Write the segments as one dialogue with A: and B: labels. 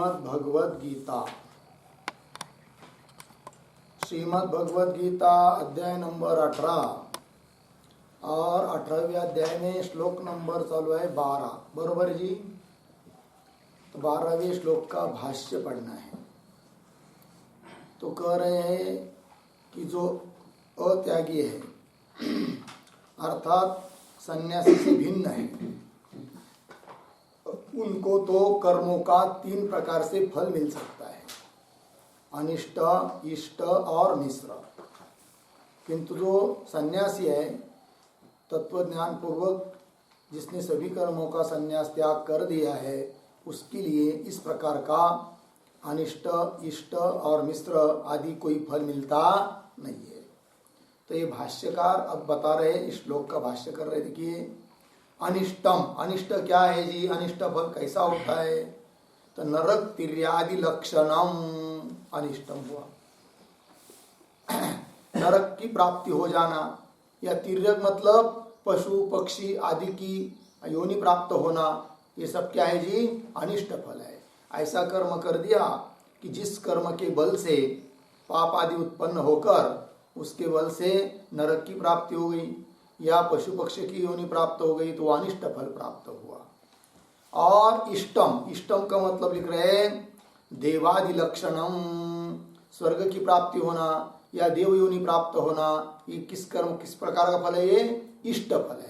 A: श्रीमद् भगवद गीता। श्रीमद् भगवद गीता अध्याय नंबर 18 और 18वें अध्याय में श्लोक नंबर चालू है 12। बरोबर जी। तो 12वें श्लोक का भाष्य पढ़ना है। तो कह रहे हैं कि जो अत्यागी है अर्थात सन्यासी से भिन्न है, उनको तो कर्मों का 3 प्रकार से फल मिल सकता है, अनिष्ट, इष्ट और मिश्र। किंतु जो सन्यासी है तत्वज्ञान पूर्वक जिसने सभी कर्मों का संन्यास त्याग कर दिया है, उसके लिए इस प्रकार का अनिष्ट, इष्ट और मिश्र आदि कोई फल मिलता नहीं है। तो ये भाष्यकार अब बता रहे, इस श्लोक का भाष्य कर रहे। देखिए, अनिष्टम, अनिष्ट क्या है जी? अनिष्ट फल कैसा होता है? तो नरक तिर्यादि लक्षणम अनिष्टम हुआ। नरक की प्राप्ति हो जाना, या तिर्यक मतलब पशु पक्षी आदि की योनि प्राप्त होना, ये सब क्या है जी? अनिष्ट फल है। ऐसा कर्म कर दिया कि जिस कर्म के बल से पाप आदि उत्पन्न होकर उसके बल से नरक की प्राप्ति हो गई या पशु पक्षी की योनि प्राप्त हो गई, तो अनिष्ट फल प्राप्त हुआ। और इष्टम, इष्टम का मतलब लिख रहे हैं देवादि लक्षणम, स्वर्ग की प्राप्ति होना या देव योनि प्राप्त होना। ये किस कर्म, किस प्रकार का फल है? ये इष्ट फल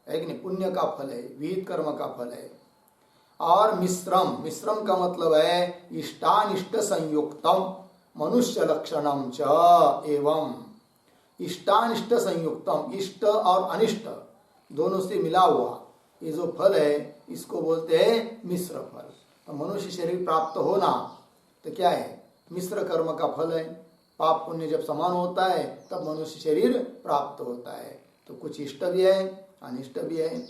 A: है कि नहीं? पुण्य का फल है, विहित कर्म का फल है। और मिश्रम, मिश्रम का मतलब है इष्टानिष्ट संयुक्तम मनुष्य लक्षणम च एवं। इष्टानिष्ट संयुक्तम, इष्ट और अनिष्ट दोनों से मिला हुआ ये जो फल है, इसको बोलते हैं मिश्र फल। तो मनुष्य शरीर प्राप्त होना तो क्या है? मिश्र कर्म का फल है। पाप पुण्य जब समान होता है तब मनुष्य शरीर प्राप्त होता है। तो कुछ इष्ट भी है, अनिष्ट भी है।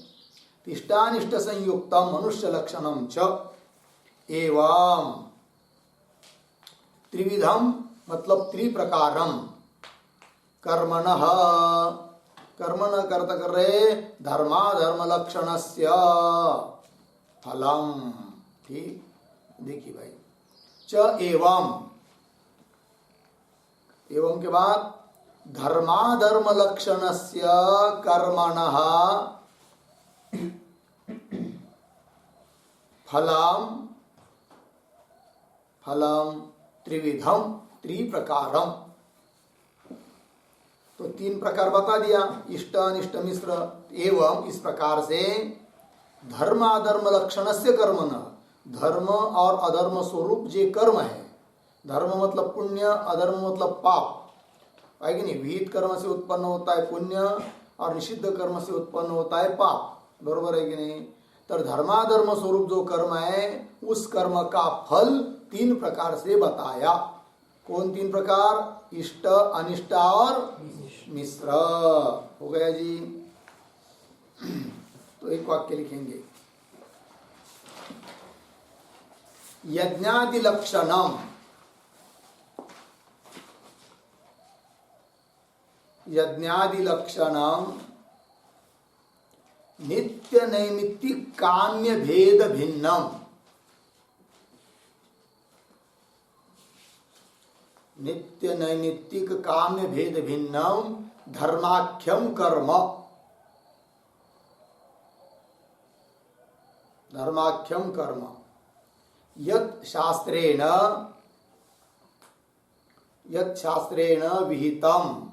A: इष्टानिष्ट संयुक्तम मनुष्य लक्षणम च एवं त्रिविधम मतलब त्रिप्रकारम कर्मणः, कर्मण करता कर रहे धर्माधर्म लक्षणस्य फलम। ठीक, देखिए भाई, च एवं, एवं के बाद धर्माधर्म लक्षणस्य कर्मणः फलम, फलम त्रिविधम त्रिप्रकारम। तो 3 प्रकार बता दिया, इष्ट अनिष्ट मिश्र। एवं इस प्रकार से धर्म अधर्म लक्षण से कर्म न, धर्म और अधर्म स्वरूप जे कर्म है, धर्म मतलब पुण्य, अधर्म मतलब पाप है कि नहीं? विहित कर्म से उत्पन्न होता है पुण्य और निषिद्ध कर्म से उत्पन्न होता है पाप, बरोबर है कि नहीं? तो धर्माधर्म स्वरूप जो कर्म है उस कर्म का फल 3 प्रकार से बताया। कौन 3 प्रकार? इष्ट, अनिष्ट और मिश्र। हो गया जी। तो एक वाक्य लिखेंगे, यज्ञादि लक्षणम, यज्ञादि लक्षणम नित्य नैमित्तिक काम्य भेद भिन्नम, नित्य नैमित्तिक काम्य भेद भिन्नम धर्माख्यम कर्म, धर्माख्यम कर्म यत् शास्त्रेण, यत् शास्त्रेण विहितम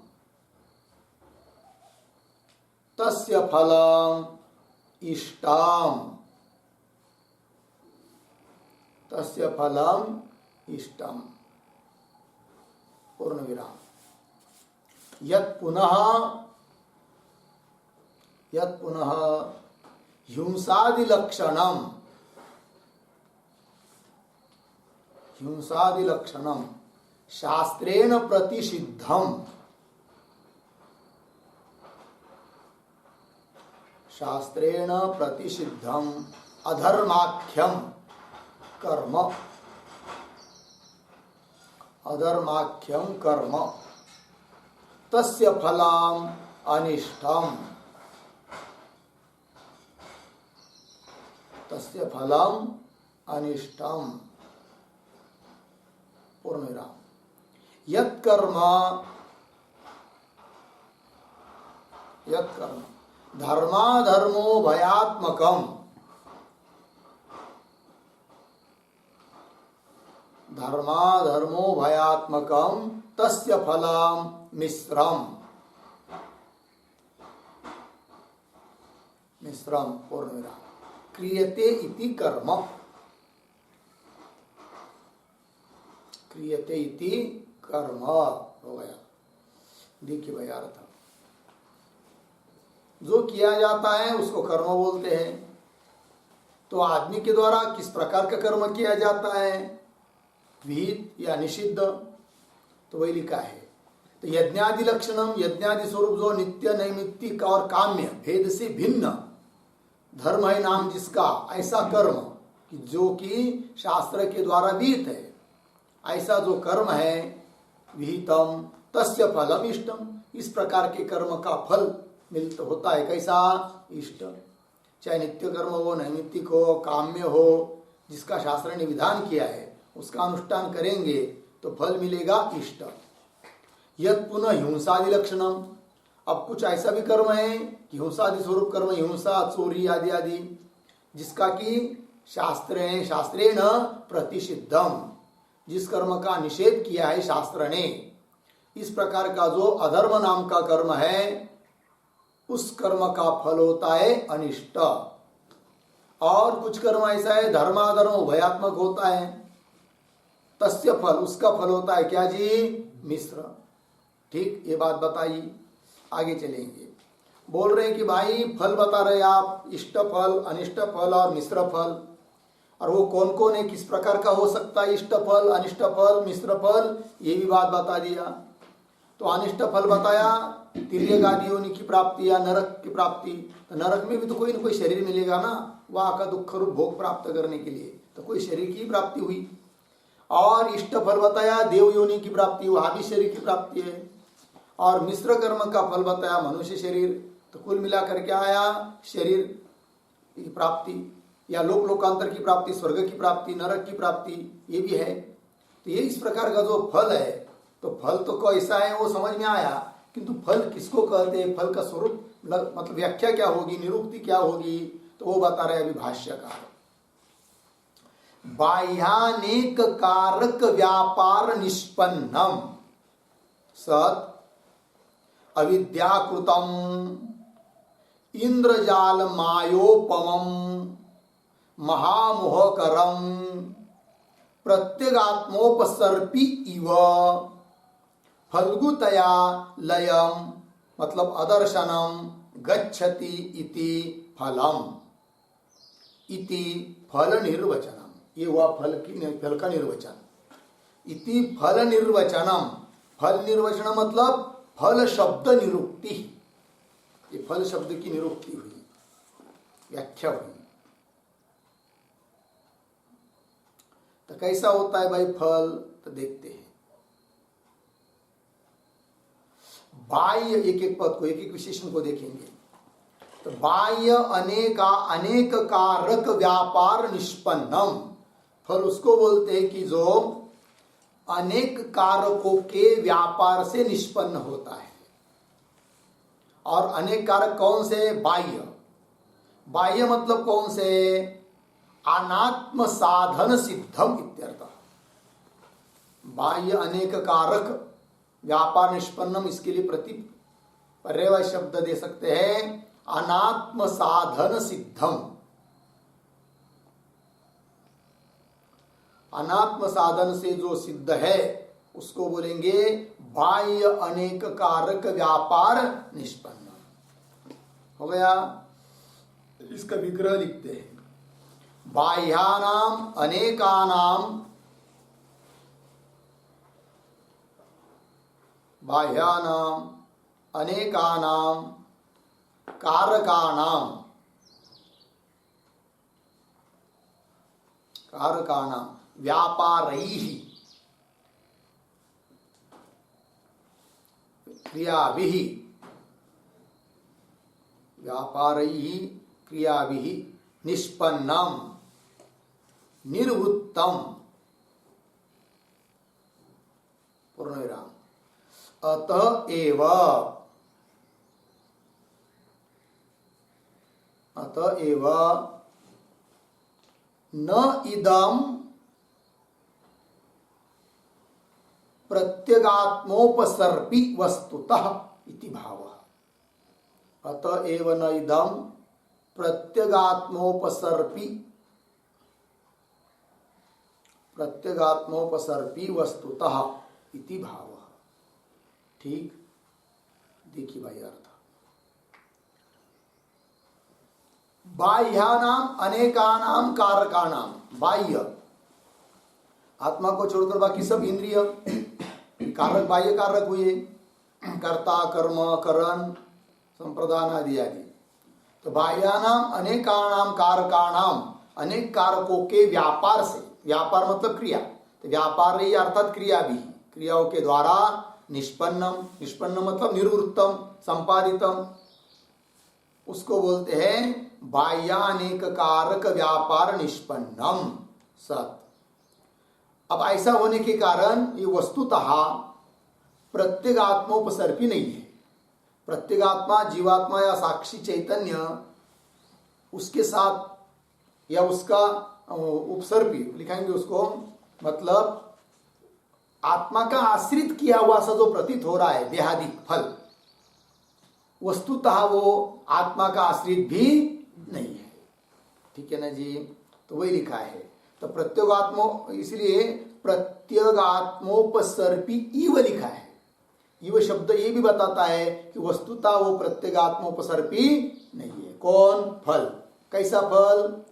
A: तस्य फलम इष्टम, तस्य फलम इष्टम, पूर्ण विराम। यत् पुनः, यत् पुनः हिंसादि लक्षणम, हिंसादि लक्षणम शास्त्रेण प्रतिषिद्धम, शास्त्रेण प्रतिषिद्धम अधर्माख्यम कर्म, अधर्माख्यम कर्म तस्य फलम अनिष्टम, तस्य फलम अनिष्टम। पूर्ण विराम। यत् कर्म धर्माधर्मो भयात्मकम, धर्माधर्मो भयात्मकम तस्य फलम मिश्रम, मिश्रम पूर्ण विराम। क्रियते इति कर्म, क्रियते इति कर्म हो गया। देखिए भाई अर्थ, जो किया जाता है उसको कर्म बोलते हैं। तो आदमी के द्वारा किस प्रकार का कर्म किया जाता है, विहित या निषिद्ध, तो वही लिखा है। तो यज्ञादि लक्षणम, यज्ञादि स्वरूप जो नित्य नैमित्तिक और काम्य भेद से भिन्न धर्म है नाम जिसका, ऐसा कर्म कि जो कि शास्त्र के द्वारा विहित है, ऐसा जो कर्म है विहितम तस्य फलम इष्टम, इस प्रकार के कर्म का फल मिलता होता है। कैसा? इष्ट। चाहे नित्य कर्म हो, नैमित्तिक हो, काम्य हो, जिसका शास्त्र ने विधान किया है उसका अनुष्ठान करेंगे तो फल मिलेगा इष्ट। यद पुनः हिंसादि लक्षणम, अब कुछ ऐसा भी कर्म है कि हिंसादि स्वरूप कर्म, हिंसा, चोरी आदि आदि, जिसका कि शास्त्रेण प्रतिषिद्धम, जिस कर्म का निषेध किया है शास्त्र ने, इस प्रकार का जो अधर्म नाम का कर्म है उस कर्म का फल होता है अनिष्ट। और कुछ कर्म ऐसा है धर्माधर्म उभयात्मक होता है, तस्य फल, उसका फल होता है क्या जी? मिश्र। ठीक, ये बात बताइए। आगे चलेंगे। बोल रहे हैं कि भाई फल बता रहे आप, इष्ट फल, अनिष्ट फल और मिश्र फल, और वो कौन कौन है, किस प्रकार का हो सकता है इष्ट फल, अनिष्ट फल, मिश्र फल, ये भी बात बता दिया। तो अनिष्ट फल बताया तिर्यक आदि योनि की प्राप्ति या नरक की प्राप्ति। तो नरक में भी तो कोई न कोई शरीर मिलेगा ना, वहाँ का दुख रूप भोग प्राप्त करने के लिए, तो कोई शरीर की प्राप्ति हुई। और इष्ट फल बताया देव योनि की प्राप्ति, वहाँ भी शरीर की प्राप्ति है। और मिश्र कर्म का फल बताया मनुष्य शरीर। तो कुल मिलाकर क्या आया? शरीर की प्राप्ति या लोक लोकांतर की प्राप्ति, स्वर्ग की प्राप्ति, नरक की प्राप्ति, ये भी है। तो ये इस प्रकार का जो फल है, तो फल तो कैसा है वो समझ में आया, किंतु फल किसको कहते हैं, फल का स्वरूप मतलब व्याख्या क्या होगी, निरुक्ति क्या होगी, तो वो बता रहे अभी भाष्यकार। बाह्यानेक कारक व्यापार निष्पन्नम सत अविद्याकृतम इंद्रजाल मायोपमम महामोहकरम प्रत्यगात्मोपसर्पी इव फल्गुतया लयम, मतलब अदर्शनम गच्छति इति फलम, इति फल निर्वचनम। ये हुआ फल का निर्वचन। इति फल निर्वचनम, फल निर्वचन मतलब फल शब्द निरुक्ति। ये फल शब्द की निरुक्ति हुई, व्याख्या हुई। तो कैसा होता है भाई फल, तो देखते हैं। बाह्य, एक एक पद को, एक एक विशेषण को देखेंगे। तो बाह्य अनेक कारक व्यापार निष्पन्नम, फल उसको बोलते हैं कि जो अनेक कारकों के व्यापार से निष्पन्न होता है। और अनेक कारक कौन से? बाह्य। बाह्य मतलब कौन से? अनात्म साधन सिद्धम इत्यर्थ। बाह्य अनेक कारक व्यापार निष्पन्नम, इसके लिए पर्याय शब्द दे सकते हैं अनात्म साधन सिद्धम। अनात्म साधन से जो सिद्ध है उसको बोलेंगे बाह्य अनेक कारक व्यापार निष्पन्न। हो गया। इसका विग्रह लिखते हैं। बाह्यानाम अनेकानाम, बाह्यानाम अनेकानाम कारकानाम, कारकानाम व्यापारैः क्रियाभिः, व्यापारैः क्रियाभिः निष्पन्नम निर्वृत्तम पूर्णविराम। अतएव न इदम प्रत्यगात्मोपसर्पी वस्तुतः इति भावः। अतएव न इदम प्रत्यगात्मोपसर्पी वस्तुतः इति भावः। ठीक, देखिए भाई अर्थ। बाह्यानाम अनेकानाम कारकानाम, बाह्य आत्मा को छोड़कर बाकी सब इंद्रिय कारक, बाह्य कारक हुए, कर्ता, कर्म, करण, संप्रदान आदि आदि। तो बाह्यानाम अनेकानाम कारकानाम, अनेक कारकों के व्यापार से, व्यापार मतलब क्रिया, तो व्यापार ही अर्थात क्रिया भी, क्रियाओं के द्वारा निष्पन्नम, निष्पन्न मतलब निर्वृत्तम, संपादितम, उसको बोलते हैं बाह्यानेक कारक व्यापार निष्पन्नम सत। अब ऐसा होने के कारण ये वस्तुतः प्रत्यगात्मोपसर्पी नहीं है। प्रत्यगात्मा जीवात्मा या साक्षी चैतन्य उसके साथ या उसका उपसर्पी लिखाएंगे उसको, मतलब आत्मा का आश्रित किया हुआ सा जो प्रतीत हो रहा है देहादिक फल, वस्तुतः वो आत्मा का आश्रित भी नहीं है। ठीक है ना जी, तो वही लिखा है। तो प्रत्यगात्मो, इसलिए प्रत्यगात्मोपसर्पी इव लिखा है। इव शब्द ये भी बताता है कि वस्तुतः वो प्रत्यगात्मोपसर्पी नहीं है। कौन? फल। कैसा फल?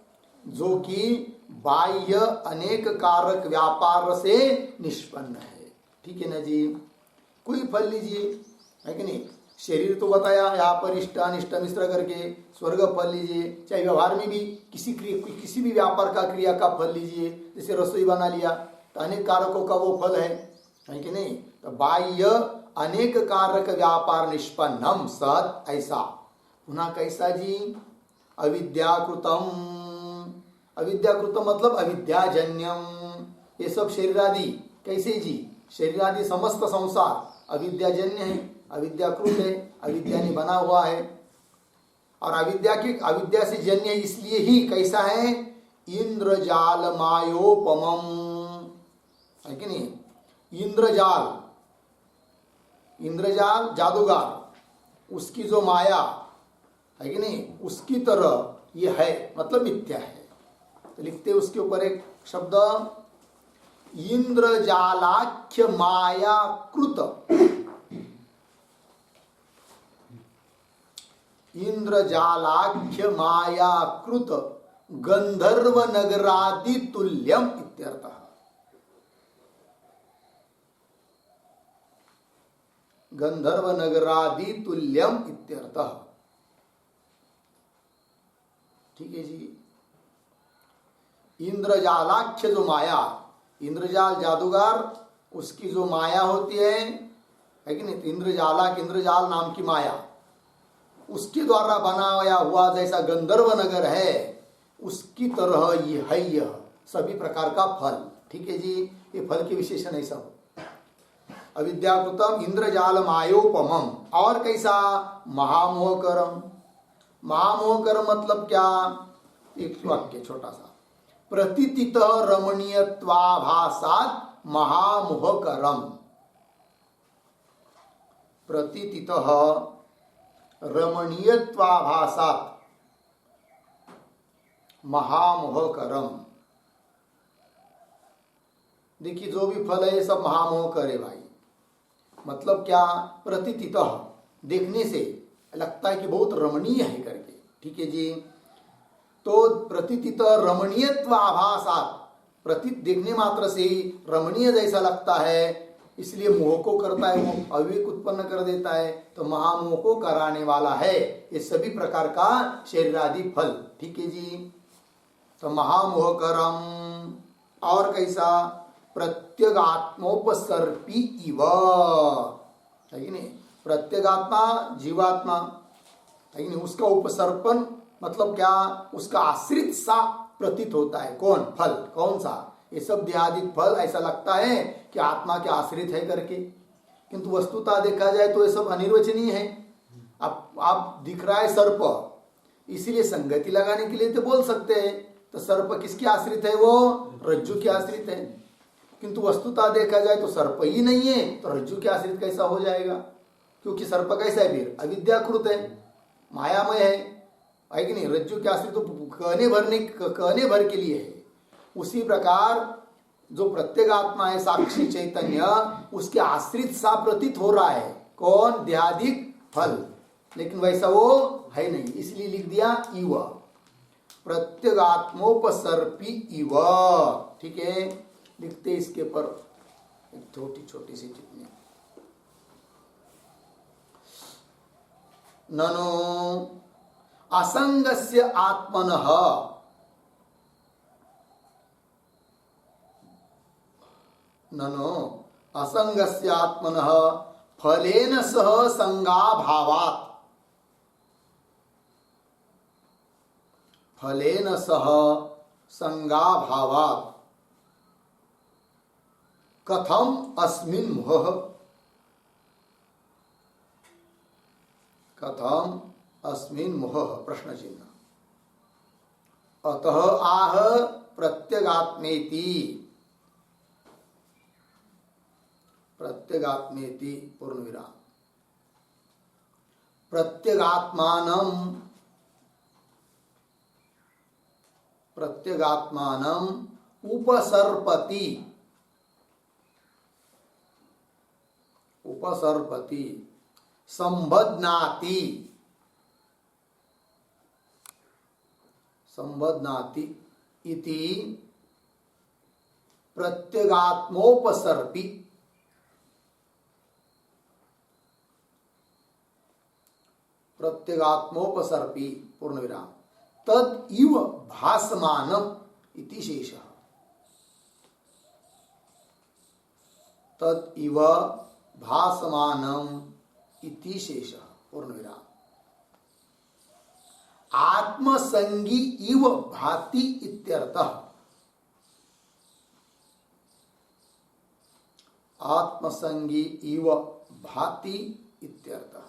A: जो कि बाह्य अनेक कारक व्यापार से निष्पन्न है। ठीक है ना जी, कोई फल लीजिए, है कि नहीं। शरीर तो बताया यहाँ पर इष्ट अनिष्ट मिश्र करके, स्वर्ग फल लीजिए, चाहे व्यवहार में भी किसी भी व्यापार का क्रिया का फल लीजिए, जैसे रसोई बना लिया तो अनेक कारकों का वो फल है कि नहीं। तो बाह्य अनेक कारक व्यापार निष्पन्नम सत, ऐसा। पुनः कैसा जी? अविद्याकृतम, अविद्याकृतम मतलब अविद्याजन्यम। ये सब शरीरादि कैसे जी? शरीरादि समस्त संसार अविद्याजन्य है, अविद्याकृत है, अविद्या ने बना हुआ है। और अविद्या से जन्य इसलिए ही कैसा है? इंद्रजाल मायोपमम, है कि नहीं। इंद्रजाल जादूगर, उसकी जो माया है कि नहीं, उसकी तरह ये है, मतलब मिथ्या है। तो लिखते उसके ऊपर एक शब्द, इंद्रजालाख्य मायाकृत, इंद्रजालाख्य मायाकृत गंधर्व नगरादि तुल्यम इत्यर्थः। गंधर्व नगरादि तुल्यम इत्यर्थः। ठीक है जी। इंद्रजालाख्य जो माया, इंद्रजाल जादूगर, उसकी जो माया होती है कि नहीं, तो इंद्रजाल नाम की माया, उसके द्वारा बनाया हुआ जैसा गंधर्व नगर है, उसकी तरह ये है यह सभी प्रकार का फल। ठीक है जी, ये फल के विशेषण है सब। अविद्याकृतम इंद्रजाल मायोपमम। और कैसा? महामोहकरम। महामोहकरम मतलब क्या? एक वाक्य छोटा सा, प्रतीतित रमणीयत्वाभासात् महामोहकरम। प्रतीतित रमणीयत्वाभासात् महामोहकरम। देखिए जो भी फल है ये सब महामोहकर है भाई। मतलब क्या? प्रतीतित, देखने से लगता है कि बहुत रमणीय है करके। ठीक है जी। तो प्रतीतित रमणीयत्व आभासात्, प्रतीत देखने मात्र से ही रमणीय जैसा लगता है, इसलिए मोह को करता है, वो अविवेक उत्पन्न कर देता है। तो महामोह को कराने वाला है ये सभी प्रकार का शरीरादि फल। ठीक है जी। तो महामोहकरम। और कैसा? प्रत्यगात्मोपसर्पी इव, है कि नहीं। प्रत्यगात्मा जीवात्मा है कि नहीं, उसका उपसर्पण मतलब क्या? उसका आश्रित सा प्रतीत होता है। कौन? फल। कौन सा? ये सब देहादिक फल ऐसा लगता है कि आत्मा के आश्रित है करके, किंतु वस्तुतः देखा जाए तो ये सब अनिर्वचनीय है। आप दिख रहा है सर्प, इसीलिए संगति लगाने के लिए तो बोल सकते हैं, तो सर्प किसके आश्रित है? वो रज्जु के आश्रित है। किंतु वस्तुतः देखा जाए तो सर्प ही नहीं है, तो रज्जु के आश्रित कैसा हो जाएगा? क्योंकि सर्प कैसा है? फिर अविद्याकृत है, मायामय है कि नहीं? रज्जु के आश्रित तो कहने भर के लिए है। उसी प्रकार जो प्रत्येगात्मा है साक्षी चैतन्य, उसके आश्रित सा प्रतीत हो रहा है। कौन? देहादिक फल, लेकिन वैसा वो है नहीं, इसलिए लिख दिया इव, प्रत्यगात्मोपसर्पी इव। ठीक है, लिखते इसके पर एक छोटी छोटी सी टिप्पणी। ननो असंगस्य आत्मनः ननो असंगस्य आत्मनः फलेन सह संगाभावात्, फलेन सह संगाभावात् कथम अस्मिन् मोह, कथम अस्मिन् मोह? प्रश्न चिन्ह। अतः आह प्रत्यगात्मेति, प्रत्यगात्मेति पूर्ण विराम, प्रत्यगात्मानं, प्रत्यगात्मानं उपसर्पति, उपसर्पति संबध्नाति, संबध्नाति इति प्रत्यगात्मोपसर्पि, प्रत्यगात्मोपसर्पि पूर्ण विराम तद इव भासमानम इति शेषः, तद इव भासमानम इति शेषः पूर्ण विराम। आत्मसंगी इव भाति इत्यर्थः, आत्मसंगी इव भाति इत्यर्थः।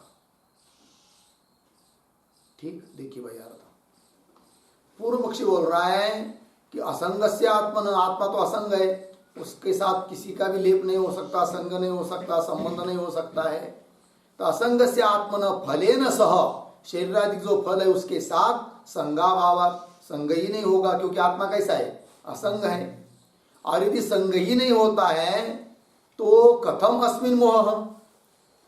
A: ठीक, देखिए भाई अर्थ। पूर्व पक्षी बोल रहा है कि असंगस्य आत्मन, आत्मा तो असंग है, उसके साथ किसी का भी लेप नहीं हो सकता, संग नहीं हो सकता, संबंध नहीं हो सकता है। तो असंगस्य आत्मन फलेन सह, शरीरादि जो फल है उसके साथ संगाभाव, संग ही नहीं होगा, क्योंकि आत्मा कैसा है? असंग है। और यदि संग ही नहीं होता है तो कथम अस्मिन मोह,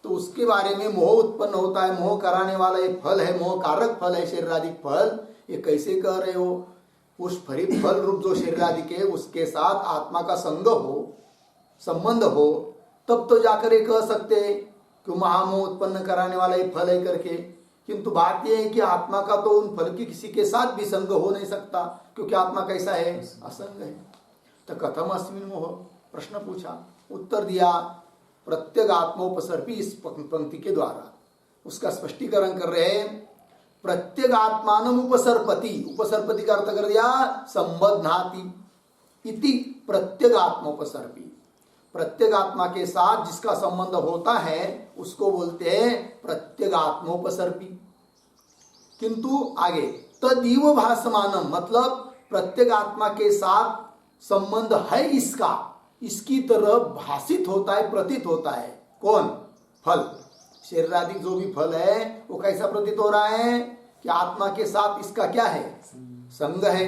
A: तो उसके बारे में मोह उत्पन्न होता है। मोह कराने वाला ये फल है, मोह कारक फल है शरीरादि फल, ये कैसे कह रहे हो? उस फलित फल रूप जो शरीरादि के, उसके साथ आत्मा का संग हो, संबंध हो, तब तो जाकर ये कह सकते हैं कि महामोह उत्पन्न कराने वाला ये फल है करके। किंतु बात यह है कि आत्मा का तो उन फल की किसी के साथ भी संग हो नहीं सकता, क्योंकि आत्मा कैसा है? असंग है। तो कथम अस्मिन मोह? प्रश्न पूछा, उत्तर दिया प्रत्यगात्मोपसर्पी, इस पंक्ति के द्वारा उसका स्पष्टीकरण कर रहे हैं। प्रत्यगात्मानम उपसर्पति, उपसर्पति का अर्थ कर दिया संबध्नाति इति प्रत्यगात्मोपसर्पी, प्रत्यगात्मा के साथ जिसका संबंध होता है उसको बोलते हैं प्रत्यगात्मोपसर्पी। किंतु आगे तदीव भासमानम, मतलब प्रत्यगात्मा के साथ संबंध है इसका, इसकी तरह भाषित होता है, प्रतीत होता है। कौन? फल, शरीरादि जो भी फल है वो कैसा प्रतीत हो रहा है कि आत्मा के साथ इसका क्या है? संग है,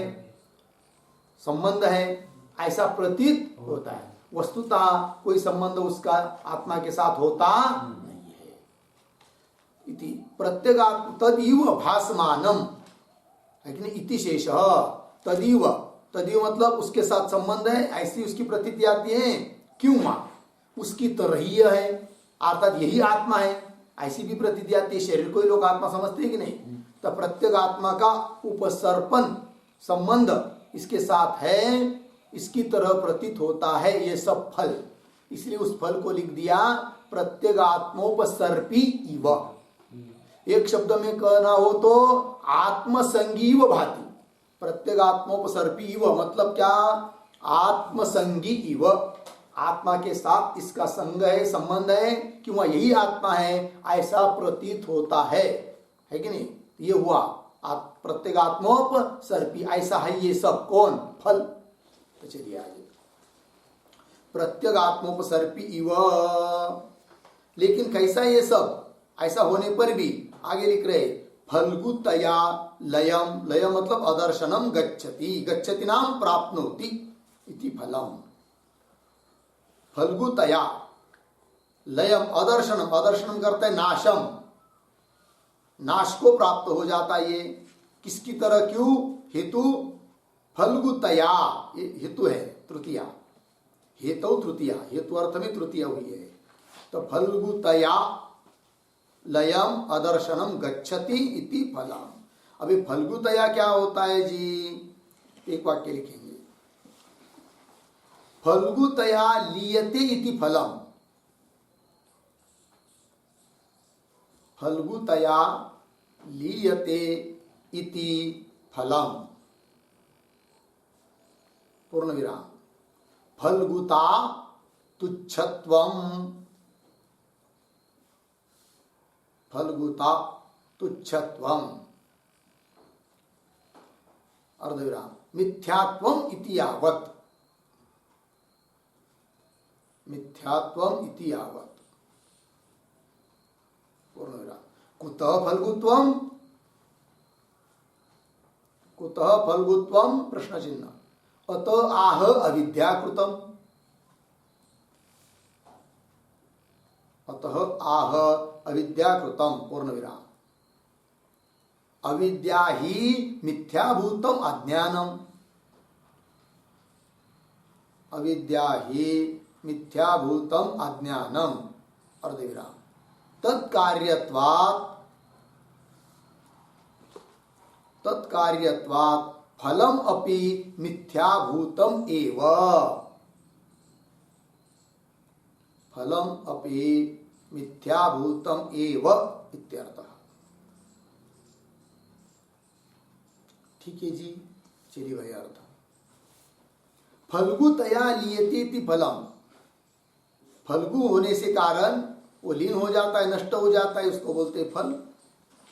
A: संबंध है, ऐसा प्रतीत होता है। वस्तुतः कोई संबंध उसका आत्मा के साथ होता नहीं है। इति प्रत्यगात्म तदीव भासमानम है कि नहीं? इति शेषः तदीव, तदीव मतलब उसके साथ संबंध है, ऐसी उसकी प्रतीति आती है। क्यों? उसकी तरह ही है, अर्थात यही आत्मा है, ऐसी भी प्रतीति आती है। शरीर को ही लोग आत्मा समझते हैं कि नहीं? तो प्रत्यगात्मा का उपसर्पण संबंध इसके साथ है, इसकी तरह प्रतीत होता है ये सब फल, इसलिए उस फल को लिख दिया प्रत्यगात्मोपसर्पी इव। एक शब्द में कहना हो तो आत्मसंगीव भाति, प्रत्यगात्मोपसर्पी इव मतलब क्या? आत्मसंगी इव, आत्मा के साथ इसका संग है, संबंध है, क्यों यही आत्मा है ऐसा प्रतीत होता है कि नहीं? ये हुआ प्रत्येक आत्मोपसर्पी, ऐसा है ये सब। कौन? फल। तो चलिए आगे, प्रत्येक आत्मोपसर्पी इव, लेकिन कैसा ये सब? ऐसा होने पर भी आगे लिख रहे फल्गुतया लयम, लयम मतलब अदर्शनम गच्छति, गच्छति नाम प्राप्नोति इति फलम। फल्गुतया लयम अदर्शनम, अदर्शनम करते हैं नाशम, नाश को प्राप्त हो जाता है। ये किसकी तरह? क्यों? हेतु फल्गुतया, ये हेतु है तृतीया, हेतु तृतीया, हेतु अर्थ में तृतीया हुई है। तो फल्गुतया लयम अदर्शनम गच्छति इति फलम। अभी फल्गुतया क्या होता है जी? एक वाक्य लिखेंगे, फल्गुतया लीयते इति फलम। फल्गुतया लीयते इति फलम, पूर्ण विराम। फल्गुता तुच्छत्वम, फल्गुता तुच्छत्वम, अर्धविराम। मिथ्यात्वम इति यावत्, मिथ्यात्वम इति यावत्, पूर्ण विराम। कुतः फल्गुत्वम, कुतः फल्गुत्वम प्रश्न चिन्ह। अत आह अविद्याकृतम, अतः आह अविद्याकृतम, पूर्ण विराम। अविद्या ही मिथ्याभूतम अज्ञानम, अविद्या ही मिथ्याभूतम अज्ञानम, अर्धविराम। तत्कार्यत्वात्, तत्कार्यत्वात् फलम अपि मिथ्याभूतम एव, फलम अपि मिथ्याभूतम एव इत्यर्थः। ठीक है जी, चलिए भाई अर्थ। फल्गुतया लीयते इति फलम, फल्गु होने से कारण वो लीन हो जाता है, नष्ट हो जाता है, उसको बोलते हैं फल।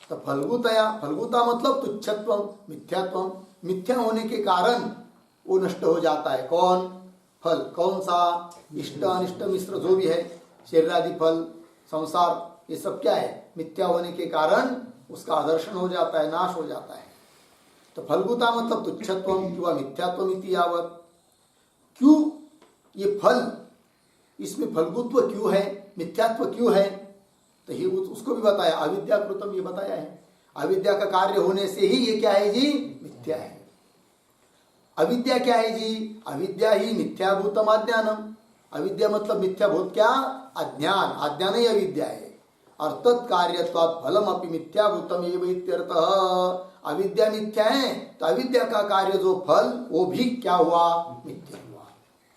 A: तो फल्गुतया, फल्गुता मतलब तुच्छत्वम, मिथ्यात्वम, मिथ्या होने के कारण वो नष्ट हो जाता है। कौन? फल। कौन सा? इष्ट अनिष्ट मिश्र जो भी है, शरीर आदि फल, संसार, ये सब क्या है? मिथ्या होने के कारण उसका आदर्शन हो जाता है, नाश हो जाता है। तो फल्गुता मतलब तुच्छत्वम किंवा मिथ्यात्वम इति यावत्। क्यों ये फल, इसमें फल्गुत्व क्यों है, मिथ्यात्व क्यों है? तो ये उसको भी बताया, अविद्याकृतम, ये बताया है। अविद्या का कार्य होने से ही ये क्या है जी? मिथ्या है। अविद्या क्या है जी? अविद्या ही मिथ्याभूतम अज्ञानम, अविद्या मतलब मिथ्याभूत क्या? अज्ञान, अज्ञान ही अविद्या है। और तत्कार्यत्वात् फलम अपि मिथ्याभूतम एव इत्यर्थः। अविद्या मिथ्या है तो अविद्या का कार्य जो फल वो भी क्या हुआ? मिथ्या हुआ,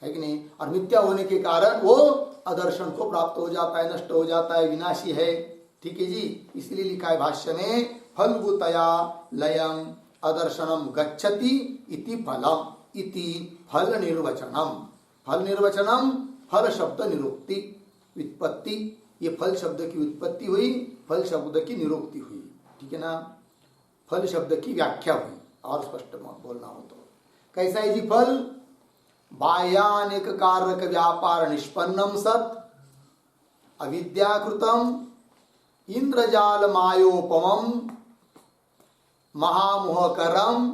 A: है कि नहीं? और मिथ्या होने के कारण वो अदर्शन को प्राप्त हो जाता है, नष्ट हो जाता है, विनाशी है। ठीक है जी, इसलिए लिखा है भाष्य में फल्गुतया लयम अदर्शनम गच्छति इति फलम, इति फल निर्वचनम। फल निर्वचनम, फल शब्द निरुक्ति, व्युत्पत्ति, ये फल शब्द की उत्पत्ति हुई, फल शब्द की निरुक्ति हुई। ठीक है ना? फल शब्द की व्याख्या हुई, और स्पष्ट बोलना हो तो कैसा है जी? फल बाह्यानेक कारक व्यापार निष्पन्नम सत् अविद्याकृतम इंद्रजाल मायोपमम महामोहकरम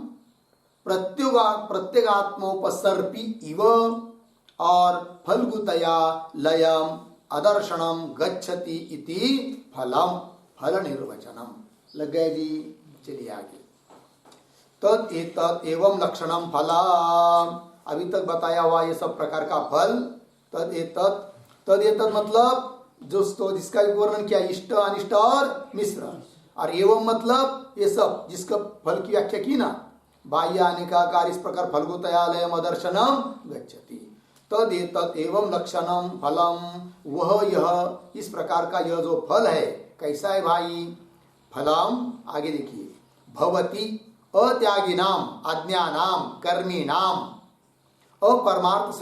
A: प्रत्यगात्मोपसर्पी इव, और फल्गुतया लयम अदर्शनम गच्छति इति फलम, फल निर्वचनम। लग गए जी? चलिए आगे। तद एतद एवं लक्षणम फलम, अभी तक बताया हुआ ये सब प्रकार का फल। तद एतद, तद एतद मतलब जो तो जिसका वर्णन किया, इष्ट अनिष्ट और मिश्र। और एवं मतलब ये सब जिसका फल की व्याख्या की ना, बाह्य आने का कार्य, इस प्रकार फल्गुतया लयम अदर्शनम गच्छति। तद एतद एवं लक्षणम फलम, वह यह इस प्रकार का यह जो फल है कैसा है भाई? फलम आगे देखिए, भवति अत्यागिनाम अज्ञानाम कर्मिणाम अपरमार्थ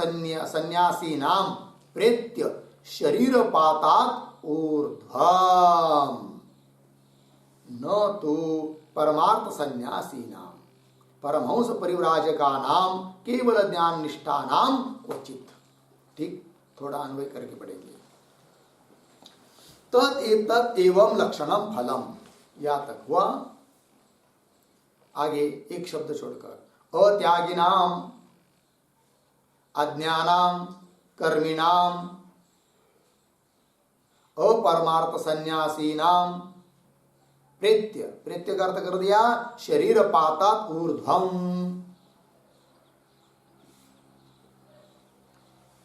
A: संन्यासीनाम प्रेत्य शरीरपातात् ऊर्ध्वम् न तो परमार्थ संन्यासीनाम परमहंस परिव्राजका नाम केवल ज्ञान निष्ठा नाम क्वचित। ठीक, थोड़ा अन्वय करके पढ़ेंगे। तद एतत् एवं लक्षणम फलम, या तक हुआ। आगे एक शब्द छोड़कर अत्यागिनाम अज्ञानाम कर्मिणाम अपरमार्थ संन्यासीनाम प्रेत्य, प्रेत्य का अर्थ कर दिया शरीर पातात ऊर्ध्वम,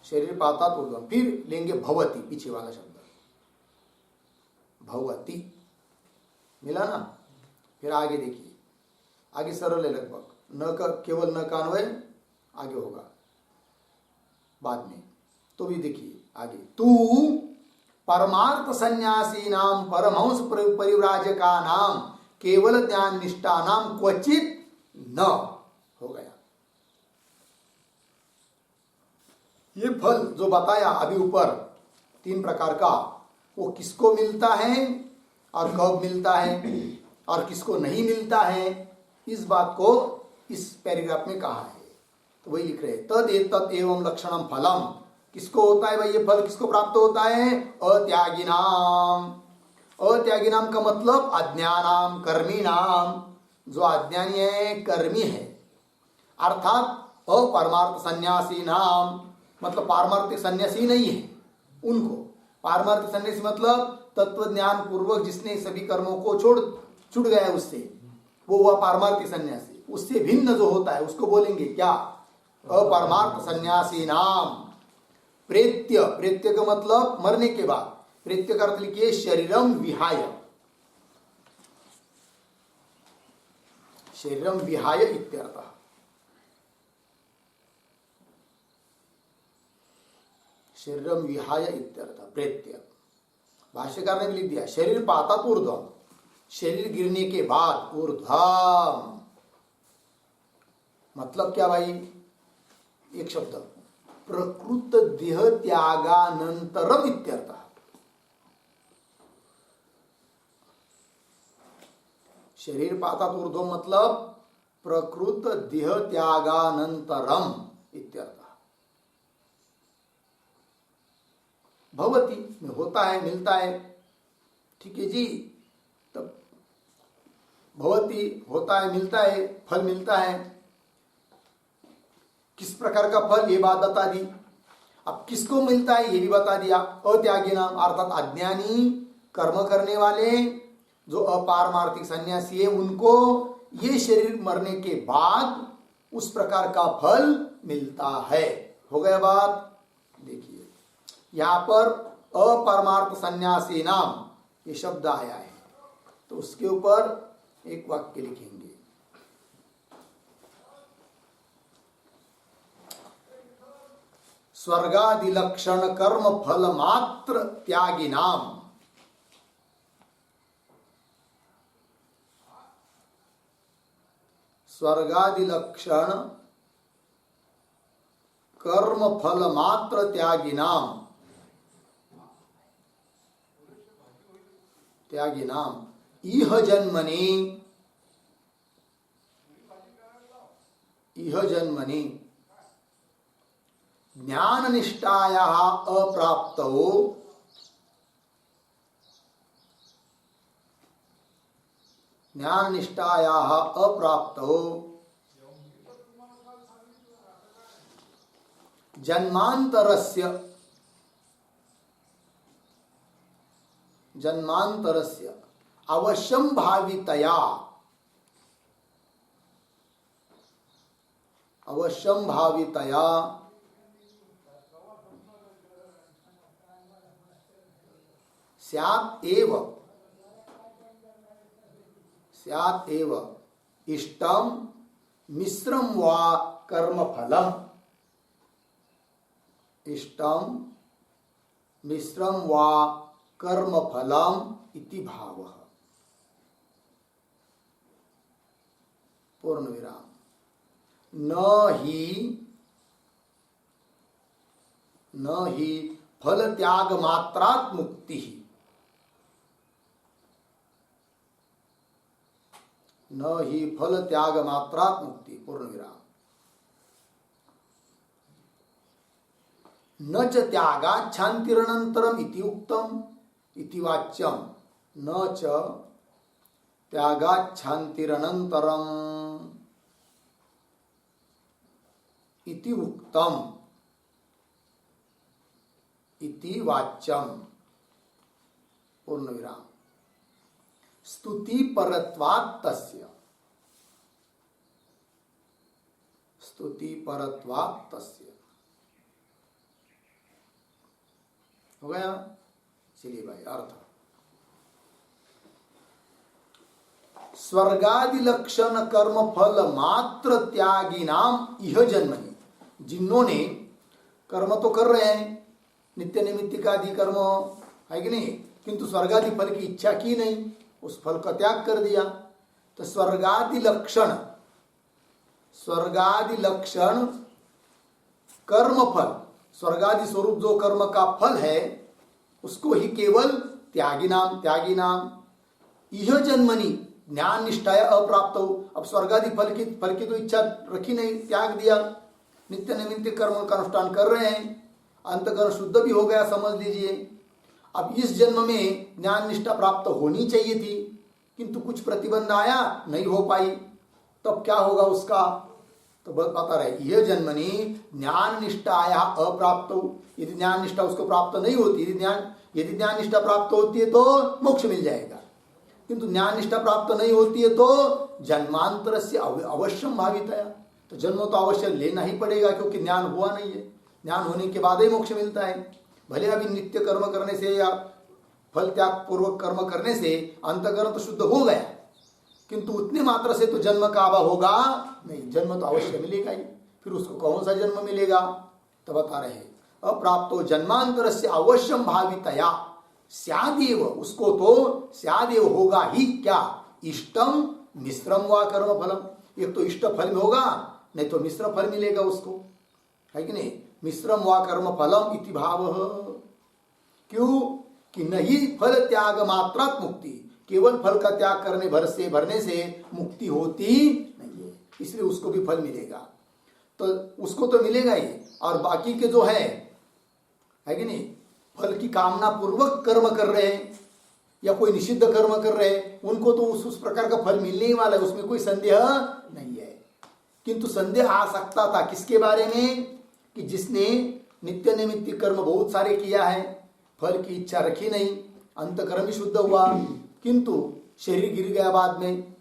A: शरीर पातात ऊर्ध्वम। फिर लेंगे भवती, पीछे वाला शब्द भवती मिला ना। फिर आगे देखिए, आगे सरल है लगभग, न का केवल न का अन्वय आगे होगा बाद में, तो भी देखिए आगे। तू परमार्थ संन्यासी नाम परमहंस परिव्राजका नाम केवल ज्ञान निष्ठा नाम क्वचित न, हो गया। ये फल जो बताया अभी ऊपर 3 प्रकार का, वो किसको मिलता है और कब मिलता है और किसको नहीं मिलता है, इस बात को इस पैराग्राफ में कहा है। तो वही लिख रहे, तद एतत् एवं लक्षणम फलम, किसको होता है भाई ये फल, किसको प्राप्त होता है, अत्यागिनाम। अत्यागिनाम का मतलब अज्ञानाम कर्मीणाम, जो अज्ञानी है कर्मी है, अर्थात अपरमार्थ सन्यासी नाम, मतलब पारमार्थिक सन्यासी नहीं है उनको। पारमार्थिक सन्यासी मतलब तत्व ज्ञान पूर्वक जिसने सभी कर्मों को छूट गया है उससे, वो हुआ पारमार्थिक सन्यासी। उससे भिन्न जो होता है उसको बोलेंगे क्या, अपरमार्थ सन्यासी नाम प्रेत्य। प्रेत्य का मतलब मरने के बाद, प्रेत्य का अर्थ लिखिए शरीरम विहाय, शरीरम विहाय इत्यर्थः। शरीरम विहाय इत्यर्थः प्रेत्य। भाष्यकार ने भी लिख दिया शरीर पातात ऊर्ध्वम, शरीर गिरने के बाद ऊर्ध्वम, मतलब क्या भाई, एक शब्द प्रकृत देह त्यागानंतरम इत्यर्थः। शरीर पातात ऊर्ध्वम मतलब प्रकृत देह त्यागानंतरम इत्यर्थः। भवती में होता है, मिलता है, ठीक है जी। तब भवती होता है, मिलता है, फल मिलता है। किस प्रकार का फल, ये बात बता दी। अब किसको मिलता है ये भी बता दिया, अत्यागी नाम अर्थात अज्ञानी कर्म करने वाले जो अपारमार्थिक सन्यासी है उनको ये शरीर मरने के बाद उस प्रकार का फल मिलता है। हो गया बात। देखिए यहां पर अपरमार्थ सन्यासी नाम ये शब्द आया है, तो उसके ऊपर एक वाक्य लिखेंगे। स्वर्गादि लक्षण कर्म फल मात्र त्यागी नाम, स्वर्गादि लक्षण कर्म फल मात्र त्यागी नाम, त्यागी नाम इह जन्मनि, इह जन्मनि ज्ञान निष्ठायाः अप्राप्तो, ज्ञान निष्ठायाः अप्राप्तो जन्मांतरस्य, जन्मांतरस्य अवश्यम भावितया, अवश्यम भावितया स्यात् एव, स्यात् एव इष्टम मिश्रम वा कर्म फलम, इष्टम मिश्रम वा कर्म फलम इति भावः। पूर्ण विराम। न ही न ही फल त्याग मात्रात मुक्ति, न ही फल त्याग मात्रात मुक्ति, पूर्ण विराम। न च त्यागात् शान्तिरनन्तरम् इति उक्तम् इति वाच्यम्, न च त्यागात् शान्तिरनन्तरम् इति उक्तम् इति वाच्यम्, पूर्ण विराम। स्तुति परत्वात् तस्य, स्तुति परत्वात् तस्य, हो गया। चलिए भाई अर्थ। स्वर्गादि लक्षण कर्म फल मात्र त्यागी नाम इह जन्मनि, जिन्होंने कर्म तो कर रहे हैं, नित्य निमित्तिकादि कर्म है कि नहीं, किंतु स्वर्गादि फल की इच्छा की नहीं, उस फल का त्याग कर दिया। तो स्वर्गादि लक्षण, स्वर्गादि लक्षण कर्म फल, स्वर्गादि स्वरूप जो कर्म का फल है उसको ही केवल त्यागी नाम यह जन्मनी ज्ञान निष्ठाया अप्राप्त हो। अब स्वर्गादि फल की तो इच्छा रखी नहीं, त्याग दिया, नित्य नैमित्य कर्म का अनुष्ठान कर रहे हैं, अंतकरण शुद्ध भी हो गया समझ लीजिए। अब इस जन्म में ज्ञान निष्ठा प्राप्त होनी चाहिए थी, किंतु कुछ प्रतिबंध आया, नहीं हो पाई, तब क्या होगा उसका, तो बता रहे यह जन्मनी ज्ञान निष्ठाया अप्राप्त। यदि ज्ञान निष्ठा उसको प्राप्त नहीं होती, यदि ज्ञान निष्ठा प्राप्त होती है तो मोक्ष मिल जाएगा, किंतु ज्ञान निष्ठा प्राप्त नहीं होती है तो जन्मांतर से अवश्यम भावित है, तो जन्म तो अवश्य लेना ही पड़ेगा, क्योंकि ज्ञान हुआ नहीं है। ज्ञान होने के बाद ही मोक्ष मिलता है। भले अभी नित्य कर्म करने से या फल त्याग पूर्वक कर्म करने से अंतकरण तो शुद्ध हो गया, किंतु उतने मात्र से तो जन्म का अभाव होगा नहीं, जन्म तो अवश्य मिलेगा ही। फिर उसको कौन सा जन्म मिलेगा, तो बता रहे अप्राप्तो जन्मांतर से अवश्यम भावितया स्यादेव, उसको तो स्यादेव होगा ही क्या, इष्टम मिश्रम व कर्म फलम। एक तो इष्ट फल में होगा, नहीं तो मिश्र फल मिलेगा उसको, है कि नहीं। मिश्रम व कर्म फलम इति भाव, क्यों कि नहीं फल त्याग मात्रात मुक्ति, केवल फल का त्याग करने भरने से मुक्ति होती नहीं है, इसलिए उसको भी फल मिलेगा। तो उसको तो मिलेगा ही, और बाकी के जो है कि नहीं, फल की कामना पूर्वक कर्म कर रहे हैं या कोई निषिद्ध कर्म कर रहे हैं, उनको तो उस प्रकार का फल मिलने ही वाला है, उसमें कोई संदेह नहीं है। किंतु संदेह आ सकता था किसके बारे में, कि जिसने नित्य नैमित्तिक कर्म बहुत सारे किया है, फल की इच्छा रखी नहीं, अंतकर्म ही शुद्ध हुआ, किंतु शरीर गिर गया बाद में,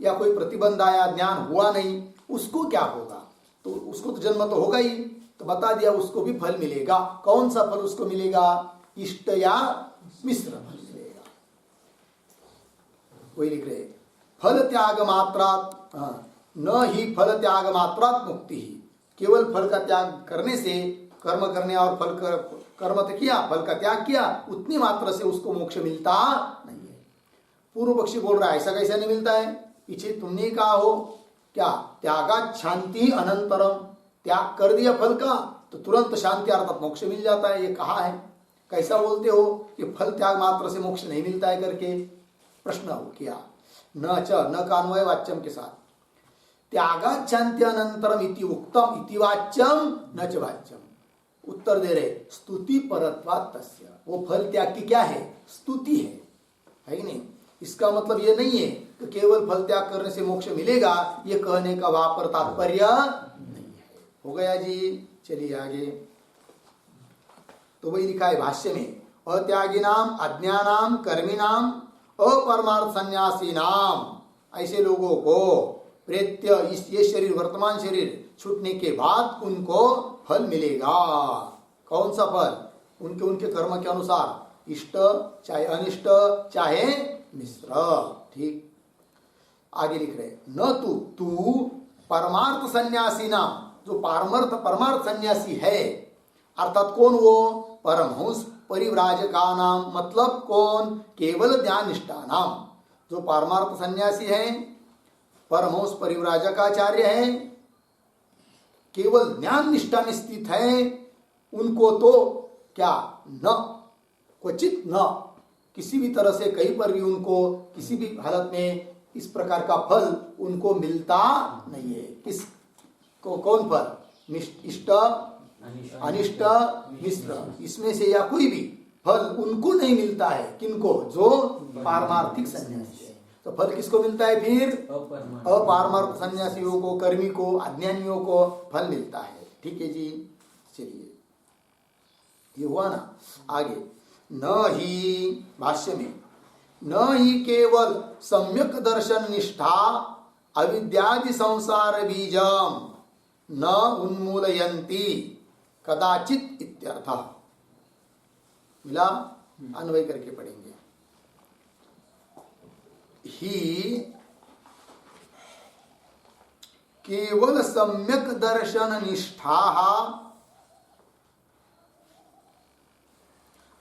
A: या कोई प्रतिबंध आया, ज्ञान हुआ नहीं, उसको क्या होगा, तो उसको तो जन्म तो होगा ही। तो बता दिया उसको भी फल मिलेगा। कौन सा फल उसको मिलेगा, इष्ट या मिश्र फल मिलेगा। वही लिख रहे फल त्याग मात्रात, न ही फल त्याग मात्रात मुक्ति ही, केवल फल का त्याग करने से, कर्म करने और फल कर्म तो किया, फल का त्याग किया, उतनी मात्र से उसको मोक्ष मिलता नहीं है। पूर्व पक्षी बोल रहा है ऐसा कैसा नहीं मिलता है, पीछे तुमने कहा हो क्या, त्यागा शांति अनंतरम, त्याग कर दिया फल का तो तुरंत शांति अर्थात मोक्ष मिल जाता है, ये कहा है। कैसा बोलते हो कि फल त्याग मात्र से मोक्ष नहीं मिलता है करके प्रश्न हो किया। न च, न का अन्वय वाच्यम के साथ, त्यागा शांति अनंतरम इति उक्तम इति वाच्यम न च वाच्यम। उत्तर दे रहे स्तुति परत्वात् तस्य, वो फल त्याग की क्या है, स्तुति है कि नहीं। इसका मतलब ये नहीं है कि केवल फल त्याग करने से मोक्ष मिलेगा, ये कहने का वहां पर तात्पर्य नहीं है। हो गया जी, चलिए आगे। तो वही लिखा है भाष्य में, अत्यागिनाम अज्ञानाम कर्मिणाम अपरमार्थ सन्यासी नाम, ऐसे लोगों को प्रेत्य ये शरीर, वर्तमान शरीर छूटने के बाद उनको फल मिलेगा। कौन सा फल, उनके उनके कर्म के अनुसार, इष्ट चाहे अनिष्ट चाहे मिश्र। ठीक, आगे लिख रहे न तू परमार्थ सन्यासी नाम, जो परमार्थ सन्यासी है, अर्थात कौन वो, परमहंस परिव्राजका नाम, मतलब कौन, केवल ज्ञान निष्ठा नाम। जो परमार्थ सन्यासी है, परमहंस परिव्राजकाचार्य है, केवल ज्ञान निष्ठा में स्थित है, उनको तो क्या न क्वचित न, किसी भी तरह से कहीं पर भी उनको किसी भी हालत में इस प्रकार का फल उनको मिलता नहीं है। किस को कौन फल? इष्ट अनिष्ट मिश्र, इसमें से या कोई भी फल उनको नहीं मिलता है। किनको? जो पारमार्थिक सन्यासी है। तो फल किसको मिलता है फिर? अपारमार्थ सन्यासियों को, कर्मी को, अज्ञानियों को फल मिलता है। ठीक है जी, चलिए ये हुआ ना। आगे न ही भाष्य में न ही केवल सम्यक दर्शन निष्ठा अविद्यादि संसार बीजम न उन्मूलयन्ति कदाचित इत्यर्थः। मिला? अन्वय करके पढ़ेंगे। ही केवल सम्यक दर्शन निष्ठा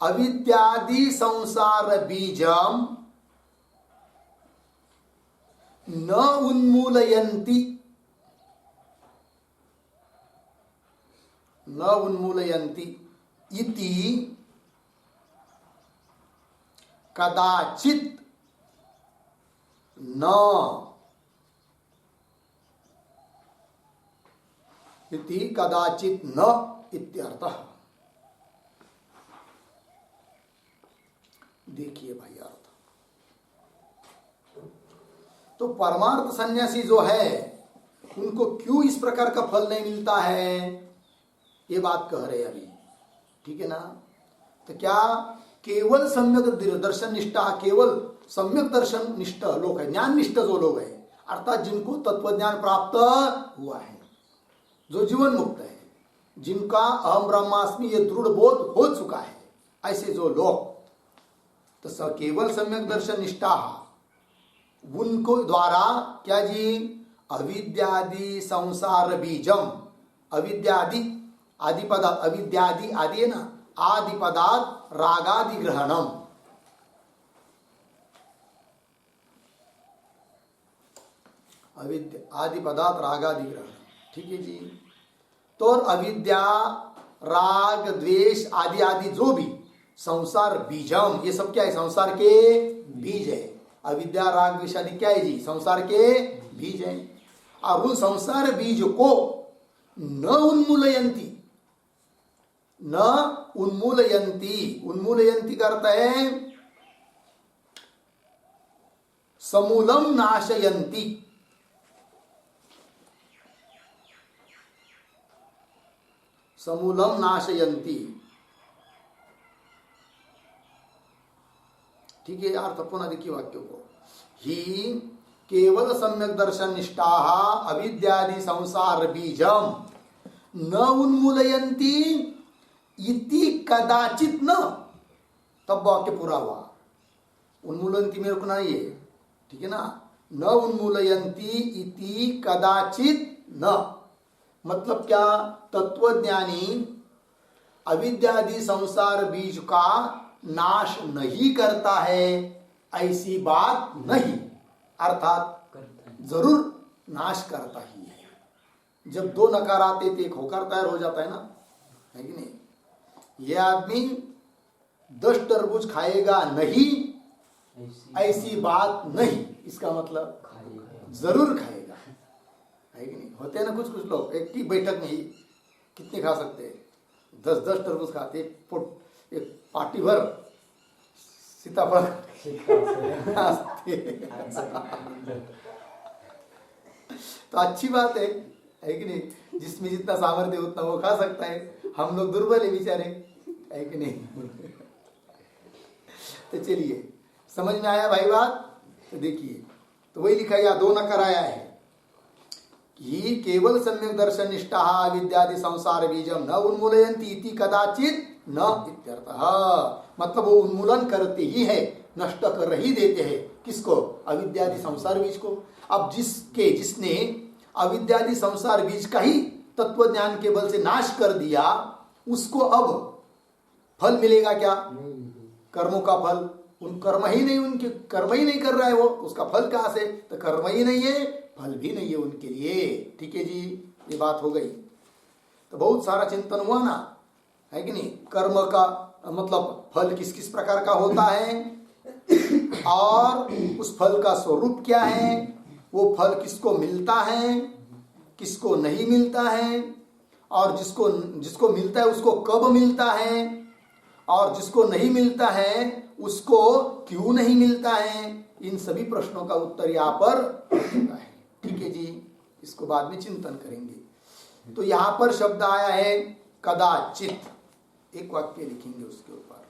A: अविद्यादि संसार बीजम न उन्मूलयन्ति इति कदाचित न इत्यर्थः। देखिए भाई अर्थ, तो परमार्थ सन्यासी जो है उनको क्यों इस प्रकार का फल नहीं मिलता है, ये बात कह रहे अभी। ठीक है ना? तो क्या केवल सम्यक दर्शन निष्ठा, केवल सम्यक दर्शन निष्ठ लोग है, ज्ञान निष्ठ जो लोग है, अर्थात जिनको तत्वज्ञान प्राप्त हुआ है, जो जीवन मुक्त है, जिनका अहम ब्रह्मास्मि ये दृढ़ बोध हो चुका है, ऐसे जो लोग, तो केवल सम्यक दर्शन निष्ठा उनको द्वारा क्या जी? अविद्यादि संसार बीजम, अविद्यादि आदि पदार्थ, अविद्यादि आदि है ना, आदि पदार्थ रागादि ग्रहणम, अविद्या आदि पदार्थ रागादि ग्रहण। ठीक है जी। तो अविद्या राग द्वेष आदि आदि जो भी संसार बीजम, ये सब क्या है? संसार के बीज है। अविद्या राग द्वेष आदि क्या है जी? संसार के बीज है। और उन संसार बीज को न उन्मूलयन्ति, न उन्मूलयन्ति, उन्मूलयन्ति करता है समूलम नाशयन्ति, समूलम नाशयन्ति। ठीक है, अर्थ पुनः देखिए वाक्य को। ही केवल सम्यक दर्शन निष्ठा अविद्यादि संसार बीजम न उन्मूलयन्ति इति कदाचित न, तब वाक्य पूरा हुआ। उन्मूलयन्ति में रुकना ही है। ठीक है ना? न उन्मूलयन्ति इति कदाचित न, मतलब क्या? तत्वज्ञानी अविद्यादि संसार बीज का नाश नहीं करता है ऐसी बात नहीं, अर्थात जरूर नाश करता ही है। जब दो नकार आते थे एक होकर तैयार हो जाता है ना, है कि नहीं? ये आदमी 10 तरबूज खाएगा नहीं ऐसी बात नहीं, इसका मतलब जरूर खाएगा, है कि नहीं? होते हैं ना कुछ कुछ लोग, एक ही बैठक में ही कितने खा सकते हैं? 10-10 तरबूज खाते, एक पार्टी भर सीताफल तो अच्छी बात है कि नहीं? जिसमें जितना सामर्थ्य उतना वो खा सकता है। हम लोग दुर्बल है बेचारे, है कि नहीं? तो चलिए, समझ में आया भाई बात? तो देखिए, तो वही लिखा या 2 नकार आया है कि केवल सम्यक दर्शन निष्ठा विद्यादि संसार बीजम न उन्मूलयन्ति इति कदाचित न इत्यर्थः। मतलब वो उन्मूलन करते ही है, नष्ट कर ही देते हैं। किसको? अविद्यादि संसार बीज को। अब जिसने अविद्यादि संसार बीज का ही तत्व ज्ञान के बल से नाश कर दिया, उसको अब फल मिलेगा क्या? कर्मों का फल। उन कर्म ही नहीं, उनके कर्म ही नहीं कर रहा है वो, उसका फल कहां से? तो कर्म ही नहीं है, फल भी नहीं है उनके लिए। ठीक है जी, ये बात हो गई। तो बहुत सारा चिंतन हुआ ना है कि नहीं, कर्म का मतलब फल किस किस प्रकार का होता है और उस फल का स्वरूप क्या है, वो फल किसको मिलता है, किसको नहीं मिलता है, और जिसको जिसको मिलता है उसको कब मिलता है, और जिसको नहीं मिलता है उसको क्यों नहीं मिलता है, इन सभी प्रश्नों का उत्तर यहाँ पर होता है। ठीक है जी, इसको बाद में चिंतन करेंगे। तो यहाँ पर शब्द आया है कदाचित, एक वाक्य लिखेंगे उसके ऊपर।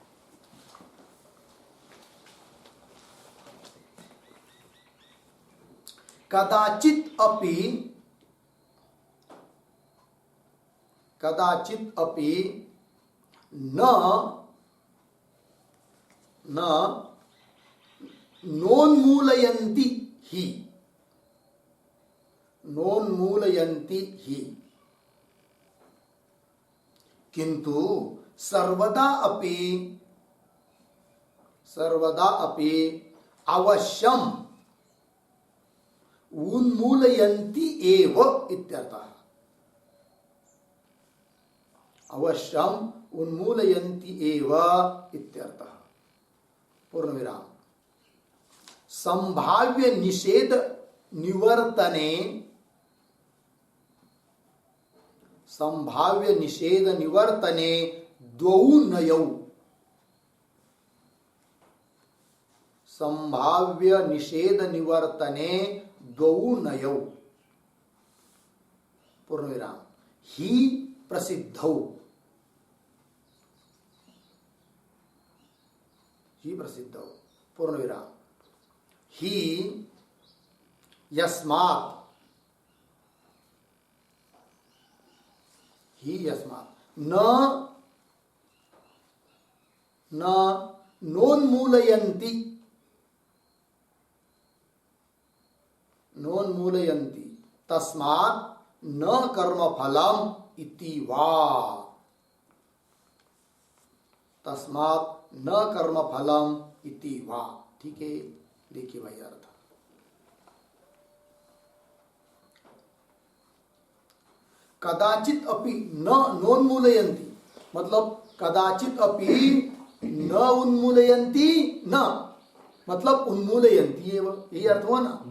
A: कदाचित अपि न नोन्मूलयन्ति ही किंतु सर्वदा अपि अवश्यम उन्मूलयन्ति एव इत्यर्थः। अवश्यम उन्मूलयन्ति एव इत्यर्थः। पूर्ण विराम। संभाव्य निषेध निवर्तने द्वौ नयौ। संभाव्य निषेध निवर्तने द्वौ नयौ। पूर्ण विराम। ही प्रसिद्धौ। ही प्रसिद्धौ। पूर्ण विराम। ही यस्मात्। ही यस्मात् न नोन्मूलयन्ति तस्मात् न कर्मफलम् इति वा। तस्मात् न कर्मफलम् इति वा। ठीक है, देखिए भाई अर्थ। कदाचित अपि न नोन्मूलयन्ति मतलब कदाचित अपि न उन्मूलयन्ति, न मतलब उन्मूलयन्ति एव, यही अर्थ हुआ ना।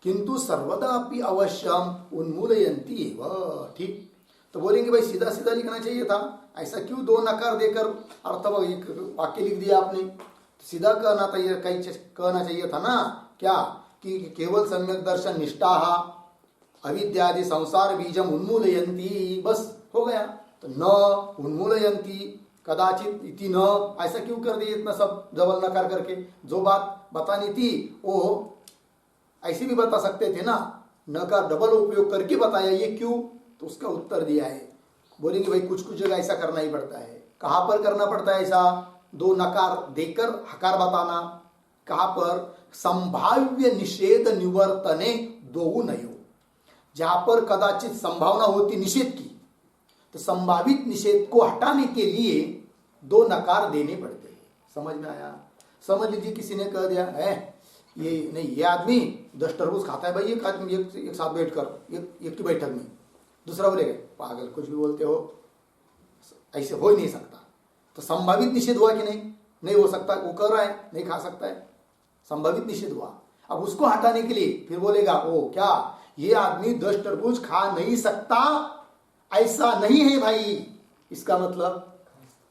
A: किंतु सर्वदा अपि अवश्यम उन्मूलयन्ति एव। ठीक, तो बोलेंगे भाई सीधा सीधा लिखना चाहिए था, ऐसा क्यों दो नकार देकर अर्थ वाक्य लिख दिया आपने। सीधा कहना चाहिए था ना, क्या कि केवल सम्यक दर्शन निष्ठा अविद्यादि संसार बीजम उन्मूलयन्ति, बस हो गया। तो न उन्मूलयन्ति कदाचित इति न, ऐसा क्यों कर दिए इतना सब डबल नकार करके। जो बात बतानी थी वो ऐसे भी बता सकते थे ना, न का डबल उपयोग करके बताया, ये क्यों, तो उसका उत्तर दिया है। बोलेंगे भाई कुछ कुछ जगह ऐसा करना ही पड़ता है। कहाँ पर करना पड़ता है ऐसा, दो नकार देकर हकार बताना। कहाँ पर, संभाव्य निषेध निवर्तने द्वौ नयो, जहां पर कदाचित संभावना होती निषेध की, तो संभावित निषेध को हटाने के लिए दो नकार देने पड़ते हैं। समझ में आया। समझ लीजिए किसी ने कह दिया है ये नहीं, ये आदमी 10 तरबूज खाता है भाई, एक आदमी एक साथ बैठकर एक की बैठक में। दूसरा बोलेगा पागल कुछ भी बोलते हो, ऐसे हो ही नहीं सकता। तो संभावित निषेध हुआ कि नहीं, नहीं हो सकता, वो कर रहा है नहीं खा सकता है, संभावित निषेध हुआ। अब उसको हटाने के लिए फिर बोलेगा ओ क्या ये आदमी 10 तरबूज खा नहीं सकता, ऐसा नहीं है भाई, इसका मतलब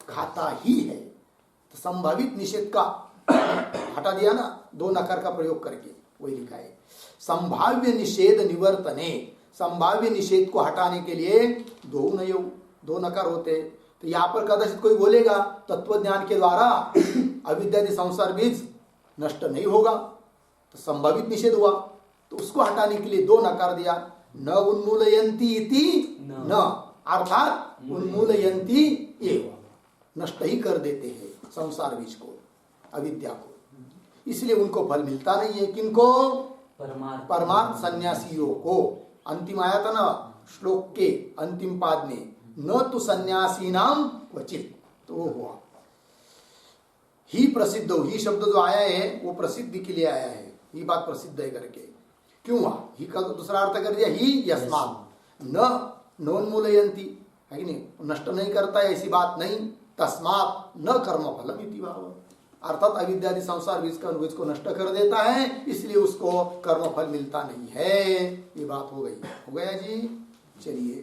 A: खाता ही है। तो संभावित निषेध का हटा दिया ना दो नकार का प्रयोग करके, वही लिखा है। संभाव्य निषेध निवर्तने, संभाव्य निषेध को हटाने के लिए दो नयो, दो नकार होते। तो यहाँ पर कदाचित कोई बोलेगा तत्व ज्ञान के द्वारा अविद्यादि संसार बीज नष्ट नहीं होगा, तो संभावित निषेध हुआ, तो उसको हटाने के लिए दो नकार दिया। न उन्मूलयन्ति इति न, अर्थात उन्मूलयन्ति एव, नष्ट ही कर देते हैं संसार बीज को, अविद्या को, इसलिए उनको फल मिलता नहीं है। किनको, परमार्थ सन्यासियों को। अंतिम आया था ना श्लोक के अंतिम पाद में, न तो सन्यासी नाम क्वचित, तो वो हुआ। ही प्रसिद्ध, ही शब्द जो आया है वो प्रसिद्धि के लिए आया है, ये बात प्रसिद्ध है करके। क्यों हुआ, ही का दूसरा अर्थ कर दिया ही यस्मात् न नोन्मूलयन्ति, है कि नहीं, नष्ट नहीं करता है ऐसी बात नहीं। तस्मात् न कर्म फलम इति भाव, अर्थात अविद्यादि संसार बीज को नष्ट कर देता है, इसलिए उसको कर्म फल मिलता नहीं है। ये बात हो गया जी। चलिए,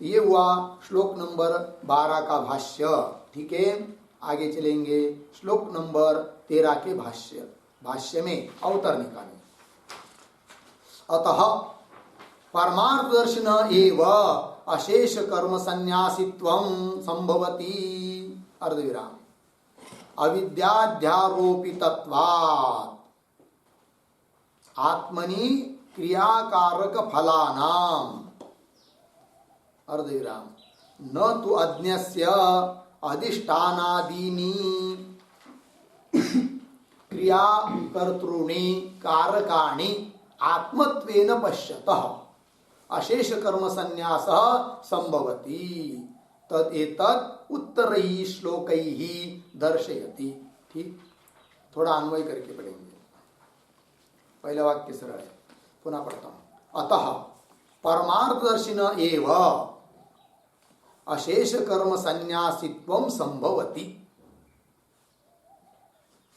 A: तो ये हुआ श्लोक नंबर 12 का भाष्य। ठीक है, आगे चलेंगे श्लोक नंबर 13 के भाष्य में अवतरणिका में। अतः परमार्थ दर्शन एव अशेष कर्म संन्यासित्वं संभवति, अर्धविराम, अविद्याध्यारोपितत्वात् आत्मनि क्रियाकारक फलानाम, अर्धविराम, न तु अज्ञस्य अधिष्ठानादीनि क्रियाकर्तॄणि कारकाणि आत्मत्वेन पश्यतः अशेष कर्म संन्यासः संभवति, तदेतत् उत्तरैः श्लोकैः दर्शयति। ठीक, थोड़ा अन्वय करके पढ़ेंगे। पहला वाक्य सरल है, पुनः पढ़ता हूं। अतः परमार्थदर्शिन एव अशेष कर्म संन्यासित्वं संभवति,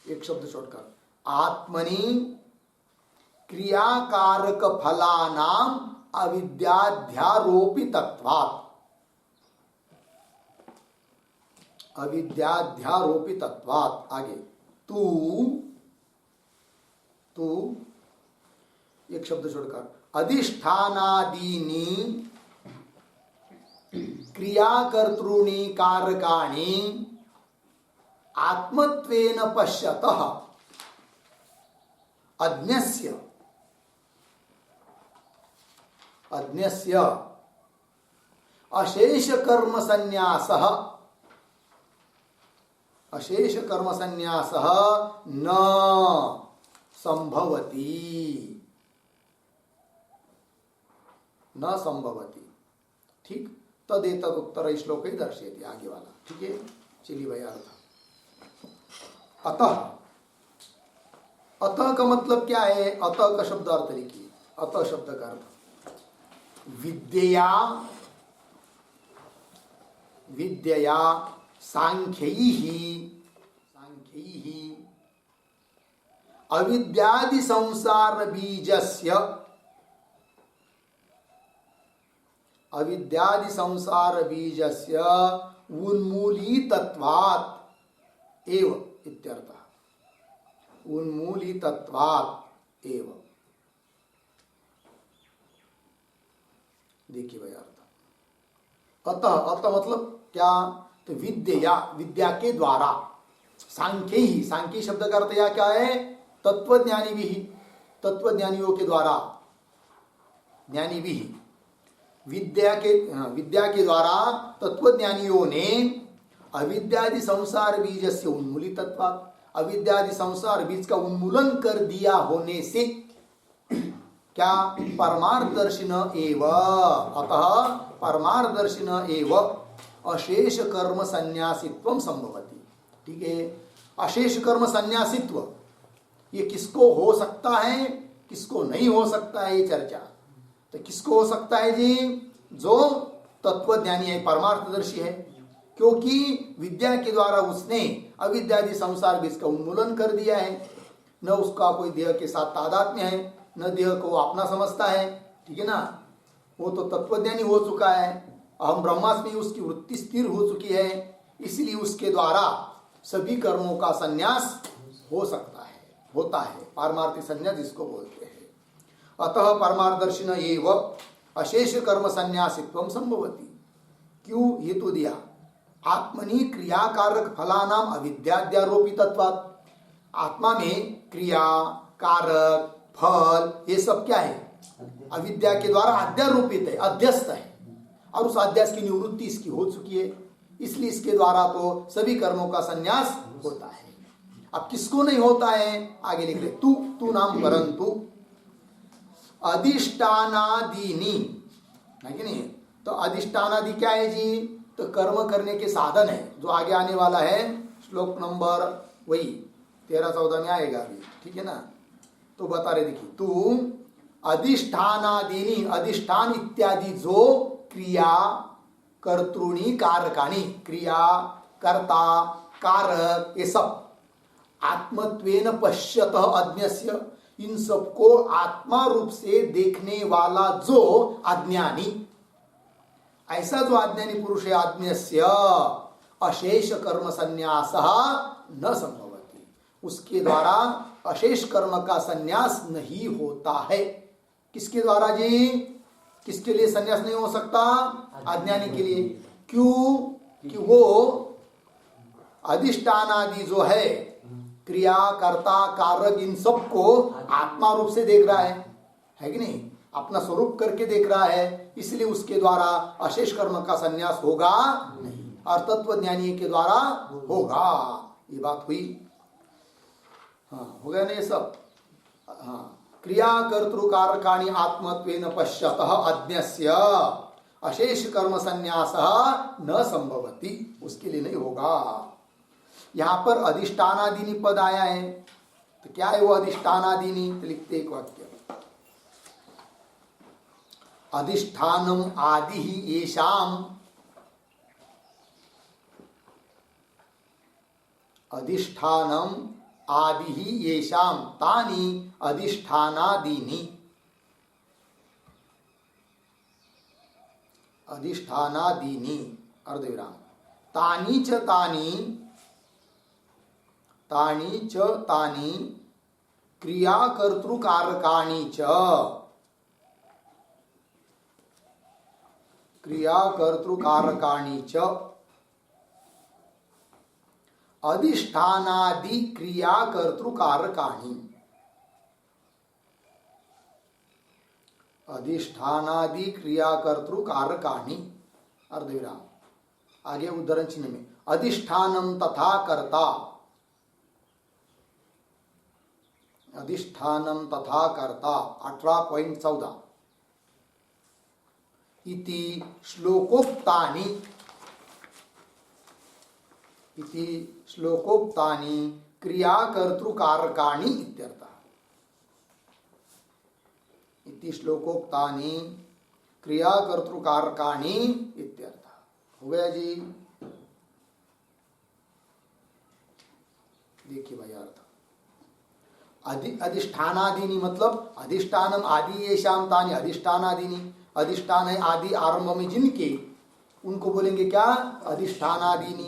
A: एक शब्द छोड़कर, आत्मनि क्रियाकारक फलानाम अविद्याध्यारोपितत्वात्, अविद्याध्यारोपितत्वात्, आगे तू एक शब्द छोड़कर अधिष्ठानादीनि क्रियाकर्तॄणि कारकाणि आत्मत्वेन पश्यतः अज्ञस्य अशेष कर्म संन्यासः न संभवति। ठीक, तदेतत् उत्तर श्लोक ही दर्शयति, आगे वाला। ठीक है, चलिए भाई अर्थ। अतः का मतलब क्या है? अतः का शब्द अर्थ लिखिए। अतः शब्द का अर्थ विद्यया सांख्यैः अविद्यादि संसार बीजस्य उन्मूलितत्वात् एव इत्यर्थः, उन्मूलितत्वात् एव। देखिए भाई अर्थ, अतः मतलब क्या? तो विद्या के द्वारा, सांख्य शब्द का अर्थ क्या है? तत्वज्ञानी भी, तत्वज्ञानियों के द्वारा, ज्ञानी भी, विद्या के द्वारा तत्वज्ञानियों ने अविद्यादि संसार बीज से उन्मूलितत्वात्, अविद्यादि संसार बीज का उन्मूलन कर दिया होने से क्या? परमार्थदर्शिन एव, अतः परमार्थदर्शिन एव अशेष कर्म संन्यासित्वं संभवति। ठीक है, अशेष कर्म संन्यासित्व ये किसको हो सकता है, किसको नहीं हो सकता है, ये चर्चा। तो किसको हो सकता है जी? जो तत्वज्ञानी है, परमार्थदर्शी है, क्योंकि विद्या के द्वारा उसने अविद्यादि संसार बीज का उन्मूलन कर दिया है। न उसका कोई देह के साथ तादात्म्य है, न देह को अपना समझता है। ठीक है ना, वो तो तत्वज्ञानी हो चुका है। अहम ब्रह्मास्मि, उसकी वृत्ति स्थिर हो चुकी है, इसलिए उसके द्वारा सभी कर्मों का संन्यास हो सकता है, होता है, पारमार्थिक संन्यास जिसको बोलते हैं। अतः परमार्थदर्शिन एव अशेष कर्म संन्यासित्वं संभवति। क्यों हेतु दिया? आत्मनि क्रियाकारक फलानाम अविद्याध्यारोपितत्वात्, आत्मा में क्रिया कारक फल ये सब क्या है? अविद्या के द्वारा अध्यारोपित है, अध्यस्त है, और उस अध्यास की निवृत्ति इसकी हो चुकी है, इसलिए इसके द्वारा तो सभी कर्मों का संन्यास होता है। अब किसको नहीं होता है? आगे लिख रहे तू नाम परंतु अधिष्ठानादीनि, है कि नहीं? तो अधिष्ठानादि क्या है जी? तो कर्म करने के साधन है, जो आगे आने वाला है श्लोक नंबर वही 13-14 में आएगा अभी। ठीक है ना, तो बता रहे, देखिए तू अधिष्ठानादीनि, अधिष्ठान इत्यादि जो क्रिया कर्तृणी कारकाणी, क्रिया कर्ता कारक ये सब आत्मत्वेन पश्यतः अज्ञस्य, इन सबको आत्मा रूप से देखने वाला जो अज्ञानी, ऐसा जो अज्ञानी पुरुष है, अज्ञस्य अशेष कर्म संन्यासः न संभवति, उसके द्वारा अशेष कर्म का संन्यास नहीं होता है। किसके द्वारा जी? किसके लिए संन्यास नहीं हो सकता? अज्ञानी के लिए। क्यों? कि वो अधिष्ठान आदि जो है, क्रिया कर्ता कारक, इन सबको आत्मा रूप से देख रहा है कि नहीं? अपना स्वरूप करके देख रहा है, इसलिए उसके द्वारा अशेष कर्म का संन्यास होगा नहीं, और तत्व ज्ञानी के द्वारा होगा। ये बात हुई। हाँ, हो गया ना ये सब? हाँ, क्रिया कर्तृ कारकाणि आत्मत्वेन पश्यतः अज्ञस्य अशेष कर्म संन्यासः न संभवति, उसके लिए नहीं होगा। यहां पर अधिष्ठानादीनि पद आया है, तो क्या है वो अधिष्ठानादीनि? तो लिखते एक वाक्य, अधिष्ठानम आदि ही येषाम, अधिष्ठानम आदि ही येषाम तानि अधिष्ठानादीनि, अधिष्ठानादीनि अर्धविराम, तानि च तानि, तानि च तानि क्रिया कर्तृ कारकाणि च, क्रिया कर्तृ कारकाणि च अधिष्ठानादि क्रिया कर्तृ कारकाणि, अधिष्ठानादि क्रिया कर्तृ कारकाणि अर्धविराम। आगे उद्धरण चिन्ह में अधिष्ठानम तथा कर्ता, अधिष्ठानम तथा कर्ता 18.14 इति श्लोकोक्तानि, इति श्लोकोक्तानि क्रिया कर्तृ कारकाणि इत्यर्थः, इति श्लोकोक्तानि क्रिया कर्तृ कारकाणि इत्यर्थः। हो गया जी? देखिए भाई अर्थ, अधिष्ठानादीनि मतलब अधिष्ठानम आदि येषाम तानि अधिष्ठानादीनि, अधिष्ठान है आदि आरंभ में जिनके, उनको बोलेंगे क्या? अधिष्ठानादीनि।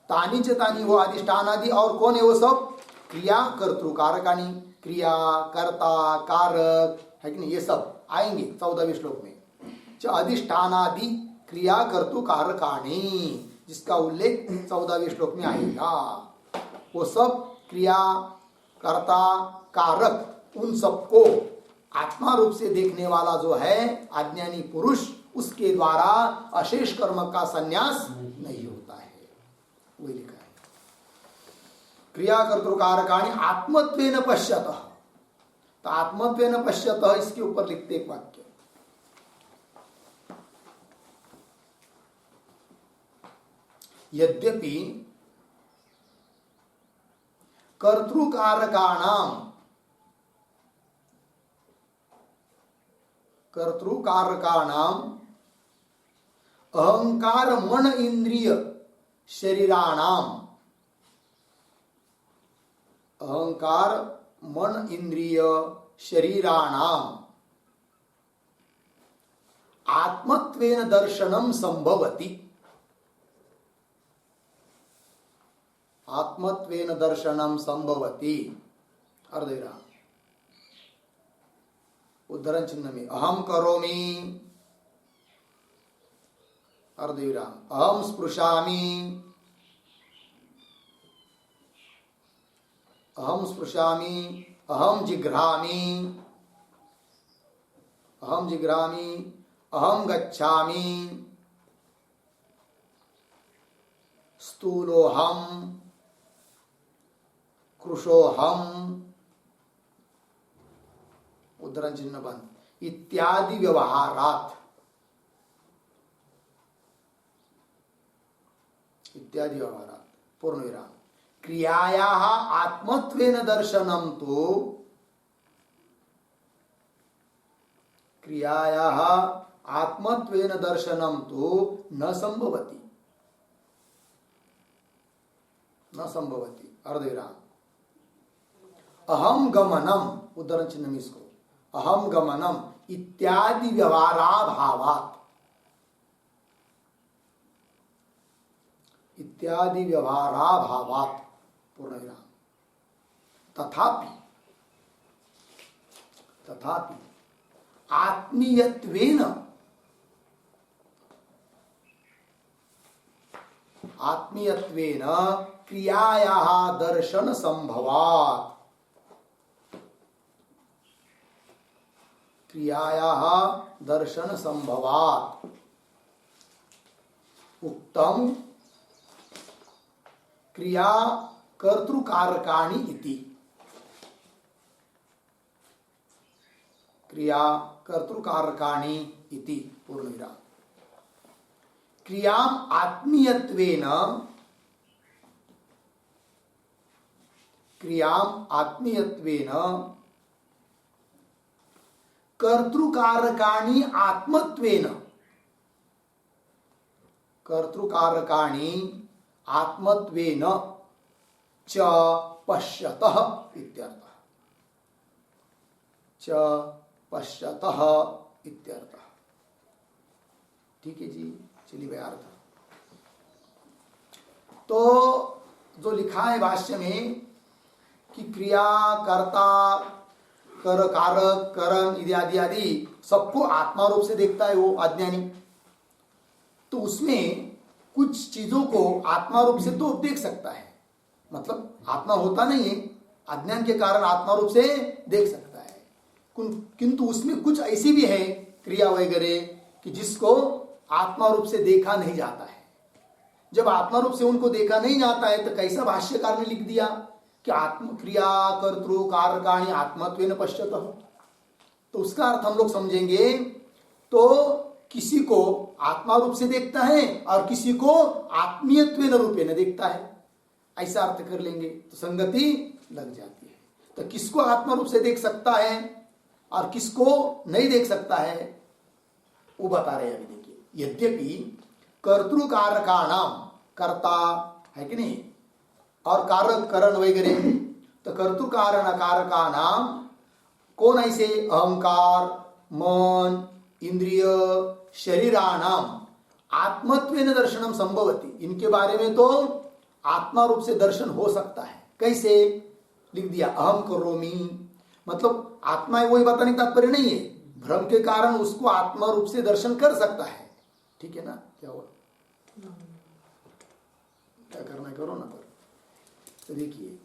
A: तानि च तानि वो अधिष्ठानादि, और कौन है वो सब? क्रिया कर्तृ कारकाणि, क्रिया कर्ता कारक है कि नहीं, ये सब आएंगे 14वें श्लोक में। च अधिष्ठानादि क्रिया कर्तृ कारकाणि, जिसका उल्लेख 14वें श्लोक में आएगा, वो सब क्रिया कर्ता कारक, उन सबको आत्मा रूप से देखने वाला जो है अज्ञानी पुरुष, उसके द्वारा अशेष कर्म का संन्यास नहीं होता है। वही लिखा है, क्रिया कर्तृ कारकाणि आत्मत्वेन पश्यतः। तो आत्मत्वेन पश्यतः, इसके ऊपर लिखते एक वाक्य, यद्यपि कर्तृकारकाणाम, कर्तृकारकाणाम अहंकार मन इंद्रिय शरीराणाम, अहंकार मन इंद्रिय शरीराणाम आत्मत्वेन दर्शनम संभवति, आत्मत्वेन दर्शनम संभवति अर्धविराम। उद्धरण चिन्ह में अहम करोमि अर्धविराम, अहम स्पृशामि, अहम स्पृशामि, अहम जिघ्रामि, अहम जिघ्रामि, अहम गच्छामि, स्थूलोहम, कृशोहम, उद्धरण चिन्ह बंद, इत्यादि व्यवहारात, इत्यादि व्यवहारात पूर्ण विराम, क्रियायाः आत्मत्वेन दर्शनम तो, क्रियायाः आत्मत्वेन दर्शनम तो न संभवति, न संभवति। अर्धविराम। अहम गमनम, उदाहरण चिन्ह में इसको, अहम गमनम इत्यादि व्यवहाराभावात्, इत्यादि व्यवहाराभावात् पूर्ण विराम। तथापि, तथापि आत्मीयत्वेन, आत्मीयत्वेन क्रियायाः दर्शन संभवात्, क्रियायाः दर्शन संभवात् उक्तम क्रिया कर्तृकारकाणि इति, क्रिया कर्तृकारकाणि इति पूर्णविराम। क्रियाम आत्मीयत्वेन, क्रियाम आत्मीयत्वेन कर्तृकारकाणि आत्मत्वेन, कर्तृकारकाणि आत्मत्वेन च पश्यतः इत्यर्थः, च पश्यतः इत्यर्थः। ठीक है जी, चलिए भाई अर्थ। तो जो लिखा है भाष्य में कि क्रिया, कर्ता, कर, कारक, करण इत्यादि आदि सबको आत्मा रूप से देखता है वो अज्ञानी। तो उसमें कुछ चीजों को आत्मा रूप से तो देख सकता है, मतलब आत्मा होता नहीं है, अज्ञान के कारण आत्मा रूप से देख सकता है, किंतु उसमें कुछ ऐसी भी है क्रिया वगैरह कि जिसको आत्मा रूप से देखा नहीं जाता है। जब आत्मा रूप से उनको देखा नहीं जाता है तो कैसा भाष्यकार ने लिख दिया कि आत्म क्रिया कर्तृ कारकाणि आत्मत्वेन पश्यतः। तो उसका अर्थ हम लोग समझेंगे तो किसी को आत्मा रूप से देखता है और किसी को आत्मीयत्वेन रूपेण देखता है, ऐसा अर्थ कर लेंगे तो संगति लग जाती है। तो किसको आत्मा रूप से देख सकता है और किसको नहीं देख सकता है वो बता रहे हैं। अभी देखिए, यद्यपि कर्तृकारकाणाम, कर्ता है कि नहीं, और कारक करण वगैरह, तो कर्तृकारण कारकाणाम कौन ऐसे, अहंकार, मन, इंद्रिय, शरीराणाम आत्मत्वेन दर्शनम संभवति, इनके बारे में तो आत्मा रूप से दर्शन हो सकता है। कैसे लिख दिया, अहम करोमि, मतलब आत्मा है वही बताने का तात्पर्य नहीं है, भ्रम के कारण उसको आत्मा रूप से दर्शन कर सकता है। ठीक है ना, क्या हुआ, क्या करना है करो ना। पर तो देखिए,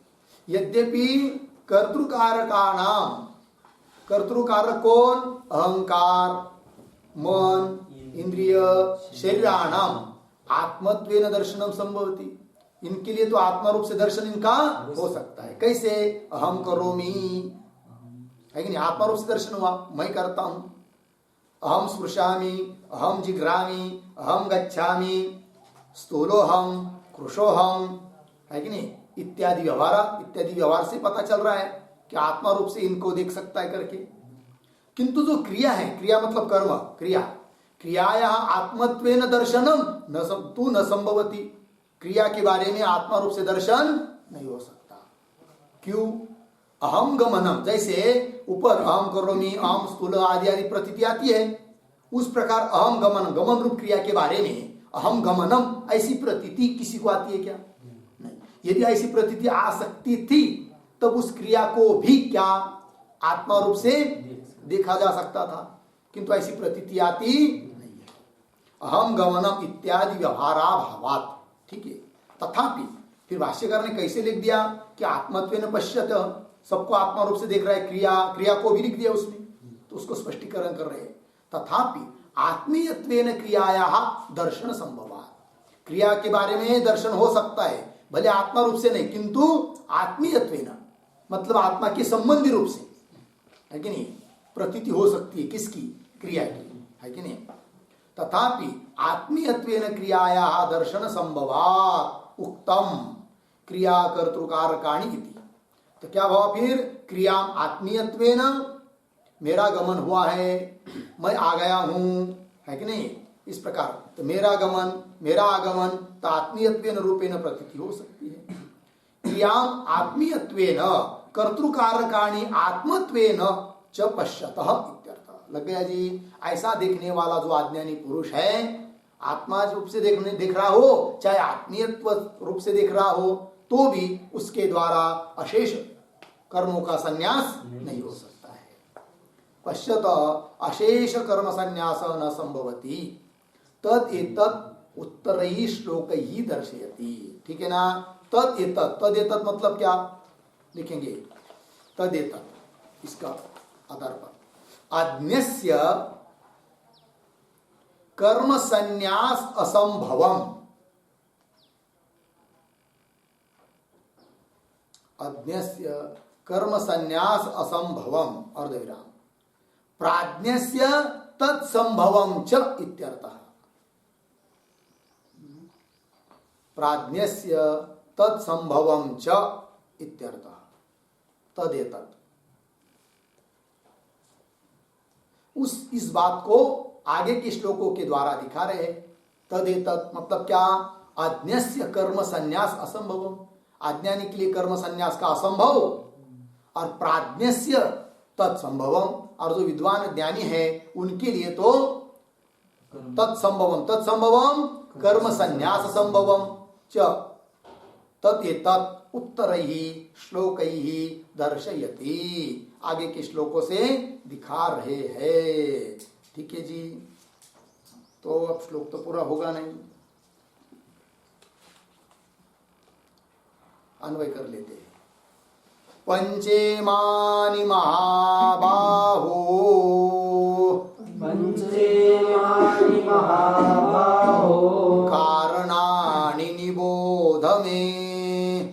A: यद्यपि कर्तृकारकाणाम, कर्तृकारक कौन, अहंकार, मन, इंद्रिय, शरीराणाम आत्मत्वेन दर्शनम संभवति, इनके लिए तो आत्मा रूप से दर्शन इनका हो सकता है। कैसे, अहम करोमि है कि नहीं, आत्मा रूप से दर्शन हुआ, मैं करता हूं, अहम स्पृशामि, अहम जिघ्रामि, अहम गच्छामि, स्थूलोहम, कृशोहम है कि नहीं, इत्यादि व्यवहार, इत्यादि व्यवहार से पता चल रहा है कि आत्मा रूप से इनको देख सकता है करके। किंतु जो क्रिया है, क्रिया मतलब कर्म, क्रिया, क्रियाया आत्मत्वेन दर्शनम न संभवति, क्रिया के बारे में आत्मा रूप से दर्शन नहीं हो सकता। क्यों, अहम गमनम, जैसे ऊपर अहम करोमि, अहम स्थूल आदि आदि प्रतीति आती है, उस प्रकार अहम गमन, गमन रूप क्रिया के बारे में अहम गमनम ऐसी प्रतीति किसी को आती है क्या, नहीं। यदि ऐसी प्रतीति आ सकती थी तब उस क्रिया को भी क्या आत्मा रूप से देखा जा सकता था, किंतु ऐसी प्रतीति आती नहीं है। अहम गमनम इत्यादि व्यवहाराभावात्, ठीक है। तथापि फिर भाष्यकार ने कैसे लिख दिया कि आत्मत्वेन पश्यत, सबको आत्मा रूप से देख रहा है, क्रिया, क्रिया को भी लिख दिया उसमें, तो उसको स्पष्टीकरण कर रहे हैं। तथापि आत्मीयत्वेन क्रियायाः दर्शन संभवात्, क्रिया के बारे में दर्शन हो सकता है, भले आत्मा रूप से नहीं किंतु आत्मीयत्वेन मतलब आत्मा के संबंधी रूप से, है कि नहीं, प्रतीति हो सकती है किसकी, क्रिया की, है कि नहीं। तथापि आत्मीयत्वेन क्रियायाः दर्शन संभवात् उक्तम क्रिया कर्तृकारकाणि इति। तो क्या हुआ फिर, क्रिया आत्मीयत्वेन, मेरा गमन हुआ है, मैं आ गया हूं, है कि नहीं? इस प्रकार तो मेरा आगमन तो आत्मीयत्वेन रूपेण प्रतीति हो सकती है। क्रियाम आत्मीयत्वेन कर्तृकारकाणी आत्मत्वेन च पश्यतः इत्यर्थ। लग गया जी? ऐसा देखने वाला जो अज्ञानी पुरुष है, आत्मा रूप से देख रहा हो, चाहे आत्मीयत्व रूप से देख रहा हो, तो भी उसके द्वारा अशेष कर्मों का संन्यास नहीं हो सकता है। पश्यत अशेष कर्म संन्यास न संभवती तद एतत् उत्तरैः श्लोकैः दर्शयति। ठीक है ना? तद एतत् मतलब क्या लिखेंगे? तद एतत् इसका आधार पर अज्ञस्य कर्म संन्यास असंभवम, अज्ञस्य कर्म संन्यास असंभवम अर्धविराम प्राज्ञस्य तत्संभवम च इत्यर्थः। प्राज्ञस्य तत्संभवम च इत्यर्थः। तदेतत् इस बात को आगे के श्लोकों के द्वारा दिखा रहे हैं। तदेतत् मतलब क्या? अज्ञस्य कर्म संन्यास असंभवम, अज्ञानी के लिए कर्म संन्यास का असंभव, और प्राज्ञस्य तत्संभवम, और जो विद्वान ज्ञानी है उनके लिए तो तत्संभवम कर्म संन्यास संभवम च तदेतत् उत्तरैः श्लोकैः दर्शयति। आगे के श्लोकों से दिखा रहे हैं। ठीक है जी? तो अब श्लोक तो पूरा होगा नहीं, अन्वय कर लेते हैं। पंचेमानि महाबाहो,
B: पंचेमानि महाबाहो
A: कारणानि निबोध मे,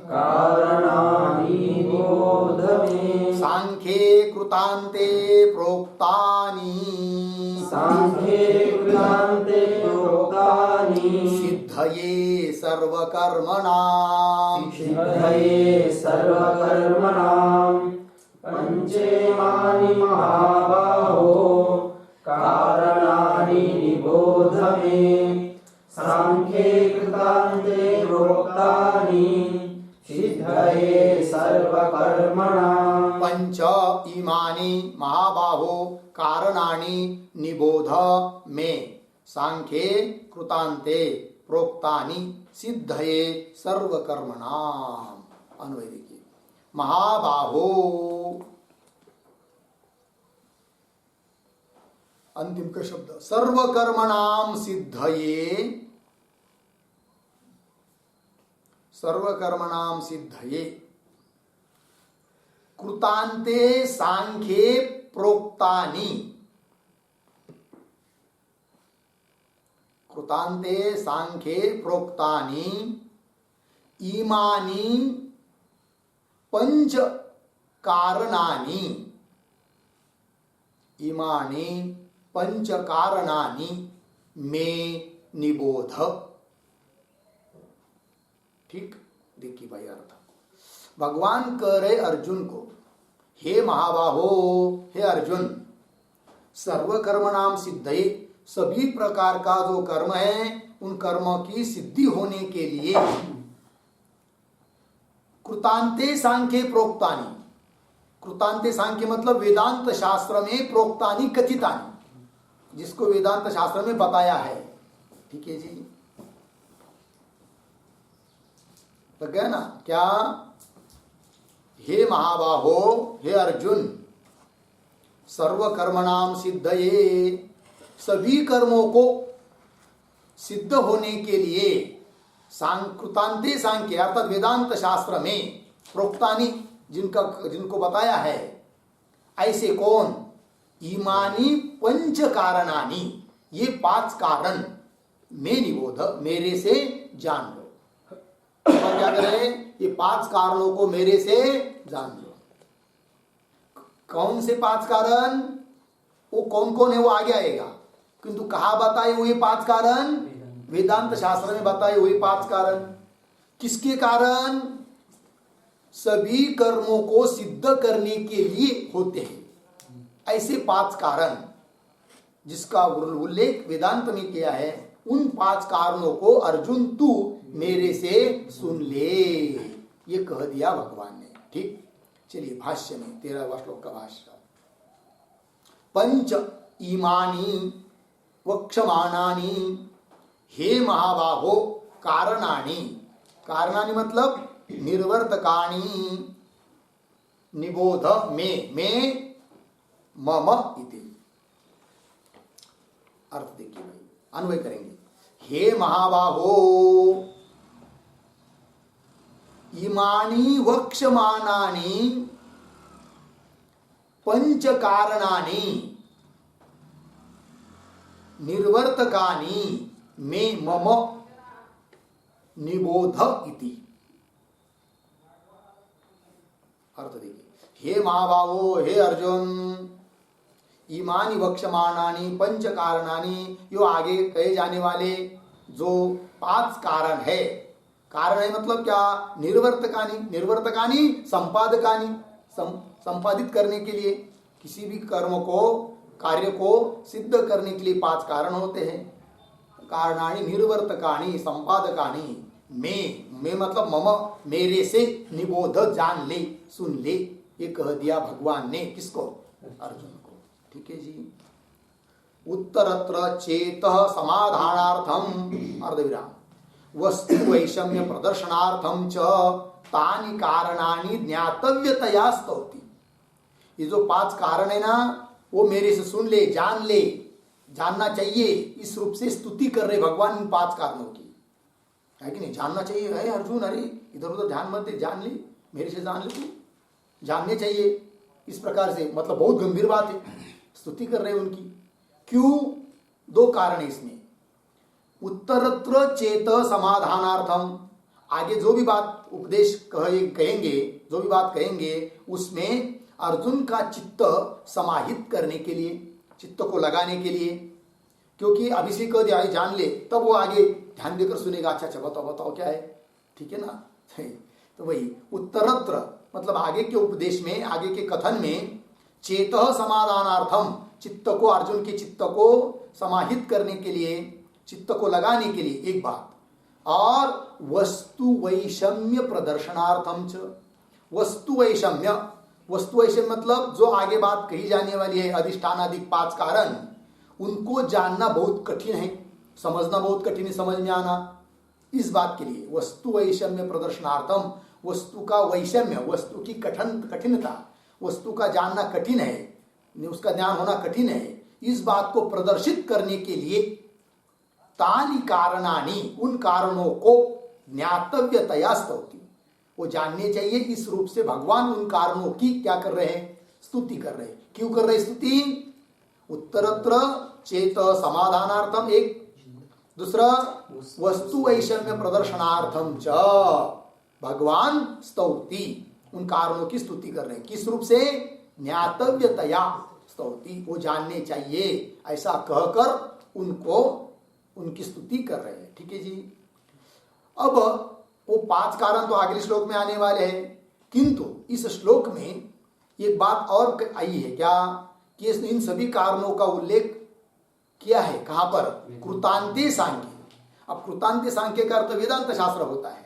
B: कारणानि निबोध मे,
A: सांख्ये कृतान्ते प्रोक्तानि,
B: सांख्ये कृतान्ते प्रोक्तानि,
A: सिद्धये सर्वकर्मणाम्,
B: सिद्धये सर्वकर्मणाम्। पंचेमानि महाबाहो कारणानि निबोध मे, सांख्ये कृतान्ते प्रोक्तानि, सिद्धये सर्वकर्मणाम्।
A: पंच इमानि महाबाहो कारणानि निबोध मे, सांख्ये कृतान्ते प्रोक्तानि, सिद्धये सर्वकर्मणाम्। अन्वय देखिए। महाबाहो अंतिम का शब्द, सर्वकर्मणाम सिद्धये, सर्वकर्मणाम सिद्धये, कृतान्ते सांख्ये प्रोक्तानि, कृतान्ते सांख्ये प्रोक्तानि, इमानि पंच कारणानि, इमानि पंच कारणानि मे निबोध। ठीक? देखिए भाई अर्थ, भगवान कह रहे अर्जुन को, हे महाबाहो, हे अर्जुन, सर्वकर्मणाम सिद्धये, सभी प्रकार का जो कर्म है उन कर्मों की सिद्धि होने के लिए कृतांते सांख्ये प्रोक्तानि, कृतांते सांख्य मतलब वेदांत शास्त्र में प्रोक्तानि कथितानि, जिसको वेदांत शास्त्र में बताया है। ठीक है जी? लग गया ना? क्या? हे महाबाहो, हे अर्जुन, सर्वकर्मणाम सिद्धये, सभी कर्मों को सिद्ध होने के लिए कृतांते सांख्य अर्थात वेदांत शास्त्र में प्रोक्तानि, जिनको बताया है, ऐसे कौन? इमानी पंच कारणानि, ये 5 कारण में निबोध, मेरे से जान लो। और क्या करें? ये 5 कारणों को मेरे से जान लो। कौन से 5 कारण? वो कौन कौन है वो आगे आएगा, किंतु कहाँ बताए हुए 5 कारण? वेदांत शास्त्र में बताए हुए 5 कारण। किसके कारण? सभी कर्मों को सिद्ध करने के लिए होते हैं, ऐसे 5 कारण जिसका उल्लेख वेदांत में किया है, उन 5 कारणों को अर्जुन तू मेरे से सुन ले, ये कह दिया भगवान ने। ठीक, चलिए भाष्य में 13वां श्लोक का भाष्य। पंच इमानी वक्षमाणानि हे महाबाहो कारणानि, कारणानि मतलब निर्वर्तकानि निबोध में मम इति। अर्थ देखिए भाई, अन्वय करेंगे। हे महाबाहो इमानि वक्षमानानि पंच कारणानि निर्वर्तकानि मे मम निबोध इति। अर्थ देखिए, हे महाबाहो, हे अर्जुन, इमानी वक्षमाणानी पंच कारणानी, यो आगे कहे जाने वाले जो 5 कारण है, कारण है मतलब क्या, निर्वर्तकानी, निर्वर्तकानी संपादकानी, संपादित करने के लिए, किसी भी कर्म को, कार्य को सिद्ध करने के लिए 5 कारण होते हैं। कारणानी निर्वर्तकानी संपादकानी में मतलब मम, मेरे से, निबोध जान ले, सुन ले, ये कह दिया भगवान ने। किसको? अर्जुन को। ठीक है जी। उत्तरत्र चेतः समाधानार्थम अर्धविराम वस्तु वैषम्य प्रदर्शनार्थम च तानि कारणानि ज्ञातव्यतया स्तौति। ये जो 5 कारण है ना, वो मेरे से सुन ले, जान ले, जानना चाहिए, इस रूप से स्तुति कर रहे भगवान इन 5 कारणों की, है कि नहीं? जानना चाहिए। है अर्जुन, अरे इधर उधर ध्यान मत दे, जान ले, मेरे से जान ले, तू जानने चाहिए, इस प्रकार से, मतलब बहुत गंभीर बात है, स्तुति कर रहे हैं उनकी। क्यों? 2 कारण है इसमें। उत्तरत्र चेत समाधानार्थम, आगे जो भी बात उपदेश कहेंगे, जो भी बात कहेंगे, उसमें अर्जुन का चित्त समाहित करने के लिए, चित्त को लगाने के लिए, क्योंकि अभी से कह दिया जान ले, तब वो आगे ध्यान देकर सुनेगा। अच्छा बताओ क्या है, ठीक है ना? तो वही उत्तरत्र मतलब आगे के उपदेश में, आगे के कथन में, चेतः समाधानार्थम, चित्त को, अर्जुन के चित्त को समाहित करने के लिए, चित्त को लगाने के लिए एक बात, और वस्तु वैषम्य प्रदर्शनार्थम च। वस्तु वैषम्य, वस्तु वैषम्य मतलब जो आगे बात कही जाने वाली है, अधिष्ठानादिक 5 कारण, उनको जानना बहुत कठिन है, समझना बहुत कठिन है, समझ में आना, इस बात के लिए वस्तु वैषम्य प्रदर्शनार्थम, वस्तु का वैषम्य, वस्तु की कठिनता, वस्तु का जानना कठिन है, उसका ज्ञान होना कठिन है, इस बात को प्रदर्शित करने के लिए तानि कारणानि, उन कारणों को ज्ञातव्यतया स्तौति, वो जानने चाहिए, इस रूप से भगवान उन कारणों की क्या कर रहे हैं? स्तुति कर रहे हैं। क्यों कर रहे स्तुति? उत्तरत्र चेत समाधानार्थम एक, दूसरा वस्तु वैषम्य प्रदर्शनार्थम च, भगवान स्तौति, उन कारणों की स्तुति कर रहे हैं। किस रूप से? ज्ञातव्यतया स्तौति, वो जानने चाहिए, ऐसा कहकर उनको, उनकी स्तुति कर रहे हैं। ठीक है जी। अब वो 5 कारण तो अगले श्लोक में आने वाले हैं, किंतु इस श्लोक में एक बात और आई है क्या, कि इन सभी कारणों का उल्लेख किया है कहां पर? कृतांते सांख्य। अब कृतांते सांख्य का अर्थ वेदांत शास्त्र होता है,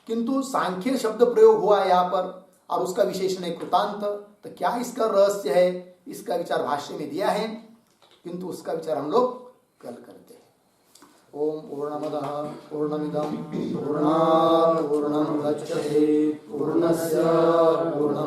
A: किंतु सांख्य शब्द प्रयोग हुआ है यहाँ पर, और उसका विशेषण है कृतांत। तो क्या इसका रहस्य है, इसका विचार भाष्य में दिया है, किंतु उसका विचार हम लोग कल करते हैं। ओम पूर्णमदः पूर्णमिदं पूर्णात् पूर्णमुदच्यते पूर्णस्य पूर्ण